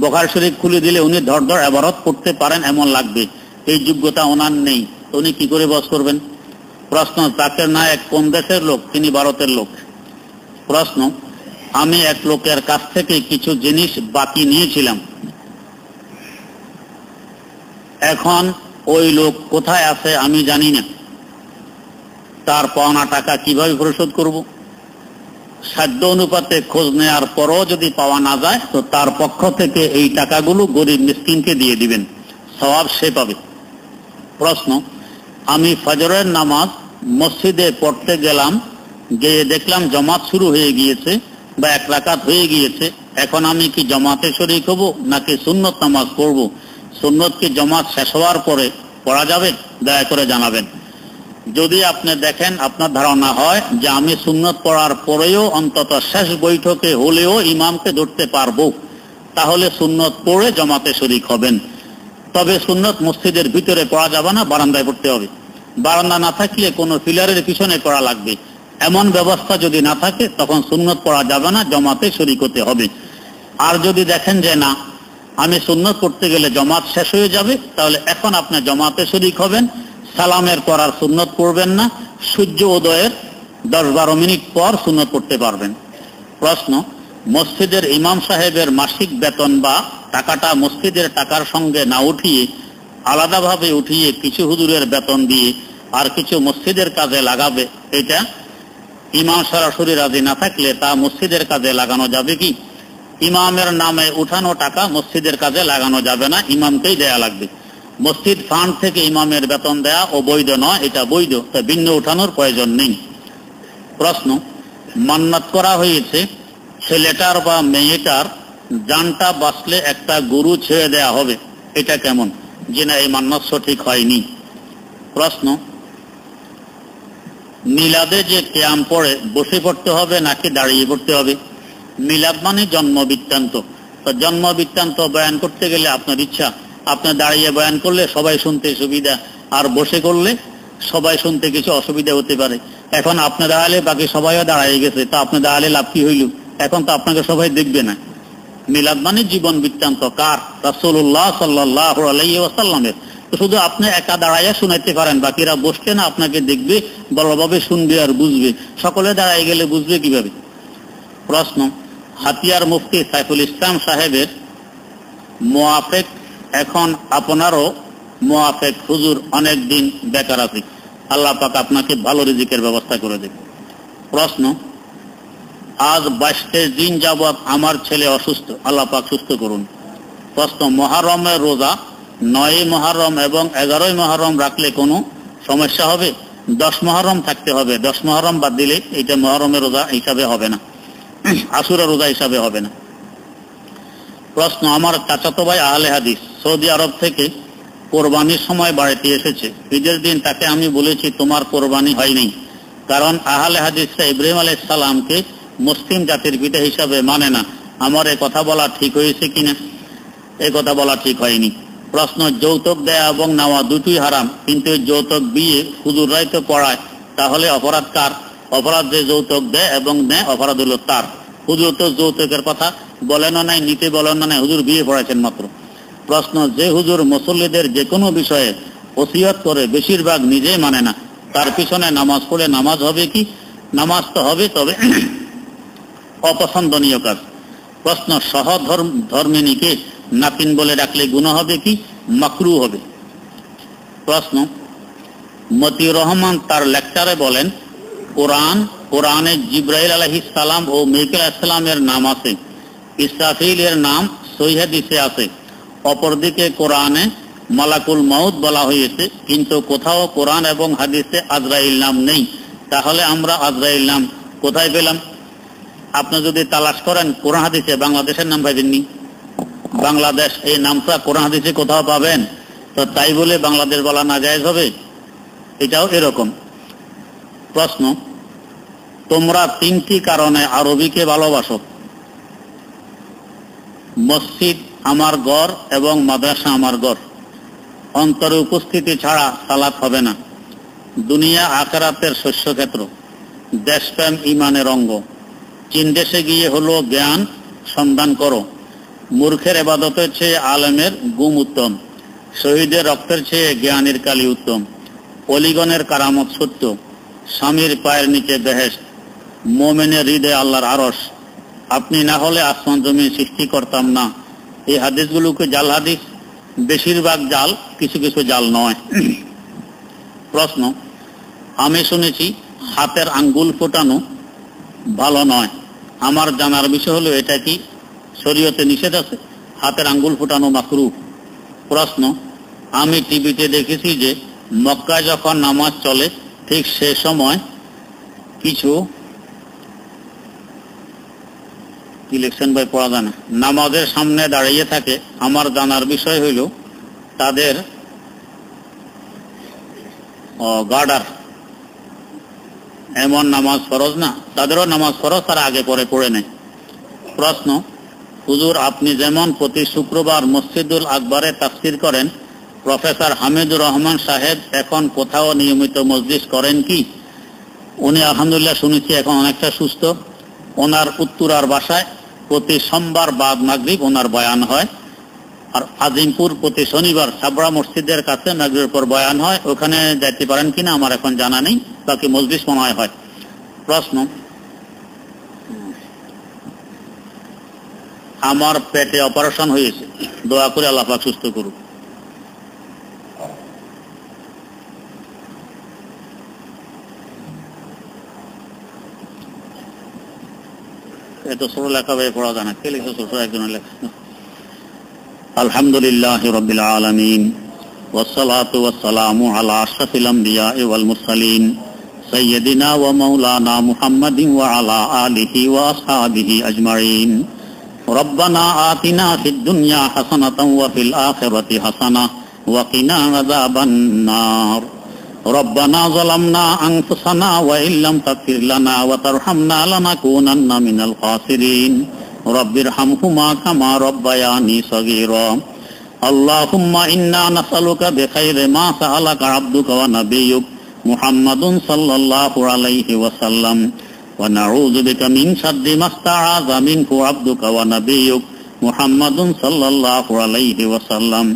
বুখারী শরীফ খুলে দিলে উনি ধর ধর ইবারত পড়তে পারেন এমন লাগবে, এই যোগ্যতা ওনার নেই, উনি কি করে বস করবেন? প্রশ্ন, জাকির নায়েক কোন দেশের লোক? তিনি ভারতের লোক। প্রশ্ন, আমি এক লোকের কাছ থেকে কিছু জিনিস বাকি নিয়েছিলাম, এখন ওই লোক কোথায় আছে আমি জানি না, তার পাওনা টাকা কিভাবে পরিশোধ করব? সাধ্য অনুপাতে খোঁজ নেওয়ার পরও যদি পাওয়া না যায় তো তার পক্ষ থেকে এই টাকাগুলো গরিব মিসকিনকে দিয়ে দিবেন, সওয়াব সে পাবে। প্রশ্ন, আমি ফজরের নামাজ মসজিদে পড়তে গেলাম, গিয়ে দেখলাম জামাত শুরু হয়ে গিয়েছে বা 1 রাকাত হয়ে গিয়েছে, এখন আমি কি জামাতে শরীক হব নাকি সুন্নত নামাজ পড়ব? সুন্নত কি জামাত শেষ হওয়ার পরে পড়া যাবে? দয়া করে জানাবেন। যদি আপনি দেখেন, আপনার ধারণা হয় যে আমি সুন্নত পড়ার পরেও অন্তত শেষ বৈঠকে হলেও ইমামকে ধরতে পারবো, তাহলে সুন্নত পড়ে জামাতে শরীক হবেন। তবে সুন্নত মসজিদের ভিতরে পড়া যাবে না, বারান্দায় পড়তে হবে। বারান্দা না থাকলে কোনো পিলারের পিছনে পড়া লাগবে, এমন ব্যবস্থা যদি না থাকে তখন সুন্নত পড়া যাবে না, জামাতে শরীক হতে হবে। আর যদি দেখেন যে না, আমি সুন্নত পড়তে গেলে জামাত শেষ হয়ে যাবে, তাহলে এখন আপনি জামাতে শরীক হবেন, সালামের পর আর সুন্নত পড়বেন না, সূর্য উদয়ের 10-12 মিনিট পর সুন্নত পড়তে পারবেন। প্রশ্ন, মসজিদের ইমাম সাহেবের মাসিক বেতন বা টাকাটা মসজিদের টাকার সঙ্গে না উঠিয়ে আলাদাভাবে উঠিয়ে কিছু হুজুরের বেতন দিয়ে আর কিছু মসজিদের কাজে লাগাবে, এটা ইমাম সরাসরি রাজি না থাকলে তা মসজিদের কাজে লাগানো যাবে কি? ইমামের নামে উঠানো টাকা মসজিদের কাজে লাগানো যাবে না, ইমামকেই দেয়া লাগবে। মসজিদ ফান্ড থেকে ইমামের বেতন দেয়া অবৈধ নয়, এটা বৈধ, তা ভিন্ন উঠানোর প্রয়োজন নেই। প্রশ্ন, মান্নাত করা হয়েছে ছেলেটার বা মেয়েটার জানটা বাঁচলে একটা গরু ছেড়ে দেয়া হবে, এটা কেমন? যে না, এই মান্নাত সঠিক হয়নি। প্রশ্ন, মিলাদে যে কিয়াম পড়ে বসে পড়তে হবে নাকি দাঁড়িয়ে পড়তে হবে? মিলাদ মানে জন্ম বৃত্তান্ত, তো জন্ম বৃত্তান্ত বয়ান করতে গেলে আপনার ইচ্ছা, আপনি দাঁড়িয়ে বয়ান করলে সবাই শুনতে সুবিধা, আর বসে করলে সবাই শুনতে কিছু অসুবিধা হতে পারে। এখন আপনি দাঁড়ালে বাকি সবাইও দাঁড়িয়ে গেছে, তো আপনি দাঁড়ালে লাভ কি হইল? এখন তো আপনাকে সবাই দেখবে না। মিলাদ মানে জীবন বৃত্তান্ত কার? রাসূলুল্লাহ সাল্লাল্লাহু আলাইহি ওয়াসাল্লামের। তো শুধু আপনি একা দাঁড়াইয়া শুনাইতে পারেন, বাকিরা বসবে না, আপনাকে দেখবে, ভালোভাবে শুনবে আর বুঝবে। সকলে দাঁড়ায় গেলে বুঝবে কিভাবে? প্রশ্ন, হাতিয়ার মুফতি সাইফুল ইসলাম সাহেবের মুআফেক, এখন আপনারও মুআফেক হুজুর, অনেক দিন বেকার আছি, আল্লাহ পাক আপনাকে ভালো রিজিকের ব্যবস্থা করে দেবে। প্রশ্ন, আজ 22 দিন যাবৎ আমার ছেলে অসুস্থ, আল্লাহ পাক সুস্থ করুন। প্রশ্ন, মুহররমের রোজা 9 মুহররম এবং 11 মুহররম রাখলে কোনো সমস্যা হবে? 10 মুহররম থাকতে হবে, 10 মুহররম বাদ দিলে এটা মুহররমের রোজা হিসাবে হবে না, আশুরা রোজা হিসাবে হবে না। প্রশ্ন, আমার চাচাতো ভাই আহলে হাদিস সৌদি আরব থেকে কোরবানির সময় বাড়িতে এসেছে, ঈদের দিন তাকে আমি বলেছি তোমার কোরবানি হয়নি, কারণ আহলে হাদিসরা ইব্রাহিম আলাইহিস সালামকে মুসলিম জাতির পিতা হিসাবে মানে না। আমার এই কথা বলা ঠিক হয়েছে কিনা? এই কথা বলা ঠিক হয়নি। প্রশ্ন, যৌতুক দেয়া এবং নেওয়া দুটোই হারাম, কিন্তু যৌতুক বিয়ে হুজুররাই তো পড়ায়, তাহলে অপরাধ কার? অপরাধ যে যৌতুক দেয় এবং নেয়, অপরাধ হলো তার। হুজুর তো যৌতুকের কথা বলেন নাই, নিতে বলেন নাই, হুজুর বিয়ে পড়াইছেন মাত্র। প্রশ্ন, যে হুজুর মুসল্লিদের যে কোনো বিষয়ে ওসিয়ত করে বেশিরভাগ নিজেই মানে না, তার পিছনে নামাজ পড়ে নামাজ হবে কি? নামাজ তো হবে, তবে অপছন্দনীয় কাজ। প্রশ্ন, সহধর্মিনীকে নাতিন বলে ডাকলে গুনাহ হবে কি মাকরুহ হবে? প্রশ্ন, মতিউর রহমান তার লেকচারে বলেন কোরআনে জিবরাইল আলাইহিস সালাম ও মিকাইল আলাইহিস সালামের নাম আছে, ইসরাফিলের নাম সহিহ হাদিসে আছে। অপরদিকে কোরআনে মালাকুল মাউত বলা হয়েছে, কিন্তু কোথাও কোরআন এবং হাদিসে আজরাইল নাম নেই। তাহলে আমরা আজরাইল নাম কোথায় পেলাম? আপনি যদি তালাশ করেন কোরআন হাদিসে, বাংলাদেশের নাম পাইবেননি। বাংলাদেশ এই নামটা কোরআন হাদিসে কোথাও পাবেন? তো তাই বলে বাংলাদেশ বলা না জায়েজ হবে? এটাও এরকম। প্রশ্ন, তোমরা তিনটি কারণে আরবিকে ভালোবাসো। মসজিদ আমার ঘর এবং মাদ্রাসা আমার ঘর। অন্তরে উপস্থিতি ছাড়া সালাত হবে না। দুনিয়া আখিরাতের শস্যক্ষেত্র। দেশপ্রেম ঈমানের অঙ্গ। চীন দেশে গিয়ে হলো জ্ঞান সন্ধান করো। মূর্খের ইবাদতের চেয়ে আলেমের গুম উত্তম। শহীদের রক্তের চেয়ে জ্ঞানীর কালি উত্তম। অলিগণের কারামত সত্য। স্বামীর পায়ের নিচে বেহেশত। মোমেনের হৃদয়ে আল্লাহর আরশ। আপনি না হলে আসমান জমিন সৃষ্টি করতাম না। এই হাদিসগুলোকে জাল হাদিস। বেশিরভাগ জাল, কিছু কিছু জাল নয়। প্রশ্ন, আমি শুনেছি হাতের আঙ্গুল ফোটানো ভালো নয়। আমার জানার বিষয় হলো এটা কি শরীয়তে নিষেধ আছে? হাতের আঙ্গুল ফোটানো মাকরুহ। প্রশ্ন, আমি টিভিতে দেখেছি যে মক্কায় যখন নামাজ চলে ঠিক সে সময় কিছু ইলেকশন বই পড়া যায় না, নামাজের সামনে দাঁড়িয়ে থাকে। আমার জানার বিষয় হইল তাদের গার্ডার, এমন নামাজ ফরজ না, তাদেরও নামাজ ফরজ, তারা আগে পড়ে নেয়। প্রশ্ন, হুজুর আপনি যেমন প্রতি শুক্রবার মসজিদুল আকবরে তাফসির করেন, প্রফেসর হামিদুর রহমান সাহেব এখন কোথাও নিয়মিত মজলিস করেন কি? উনি আলহামদুলিল্লাহ শুনেছি এখন অনেকটা সুস্থ। ওনার উত্তরার বাসায় প্রতি সোমবার বাদ মাগরিব ওনার বয়ান হয়। আর আজিমপুর প্রতি শনিবার সাবরা মসজিদের কাছে মাগরিবের পর বয়ান হয়। ওখানে যাইতে পারেন কিনা আমার এখন জানা নেই, বাকি মজলিস মনে হয়। প্রশ্ন, আমার পেটে অপারেশন হয়েছে, দোয়া করে আল্লাহ পাক সুস্থ করুক। এত ছোট লেখা বই পড়া যায় না, কে লিখে? ছোট একজনের লেখা। আলহামদুলিল্লাহ রাব্বিল আলামিন ওয়াসসালাতু ওয়াসসালামু আলা আশরাফিল আমবিয়া'i ওয়াল মুরসালিন সাইয়্যিদিনা ওয়া মাওলানা মুহাম্মাদিন ওয়া আলা আলিহি ওয়া আসহাবিহি আজমাইন। রব্বানা আতিনা ফিদ দুনিয়া হাসানাতাও ওয়া ফিল আখিরাতি হাসানাহ ওয়া কিনা আযাবান নার। রব্বানা যালামনা আনফুসানা ওয়া ইল্লাম তাগফির লানা ওয়া তারহামনা লানাকুনান্না মিনাল খাসিরিন। রব্বিরহামহুমা কামা রব্বায়ানি সগীরা। আল্লাহুম্মা ইন্না নাসআলুকা বিখাইরি মা সাআলাকা আবদুকা ওয়া নাবিয়্যুক মুহাম্মাদুন সাল্লাল্লাহু আলাইহি ওয়াসাল্লাম ওয়া নাউযু বিকা মিন শাররি মা ইসতাআযা মিনহু আবদুকা ওয়া নাবিয়্যুক মুহাম্মাদুন সাল্লাল্লাহু আলাইহি ওয়াসাল্লাম।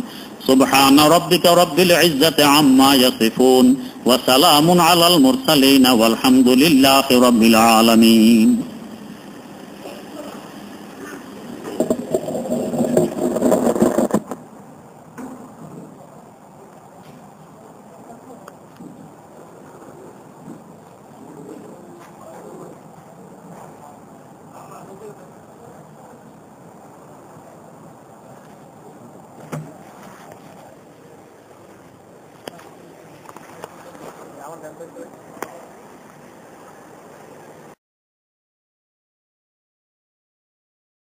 সুবহানা রাব্বিকা রাব্বিল ইজ্জাতি আম্মা ইয়াসিফুন ওয়া সালামুন আলাল মুরসালিন ওয়াল হামদুলিল্লাহি রাব্বিল আলামিন। আমার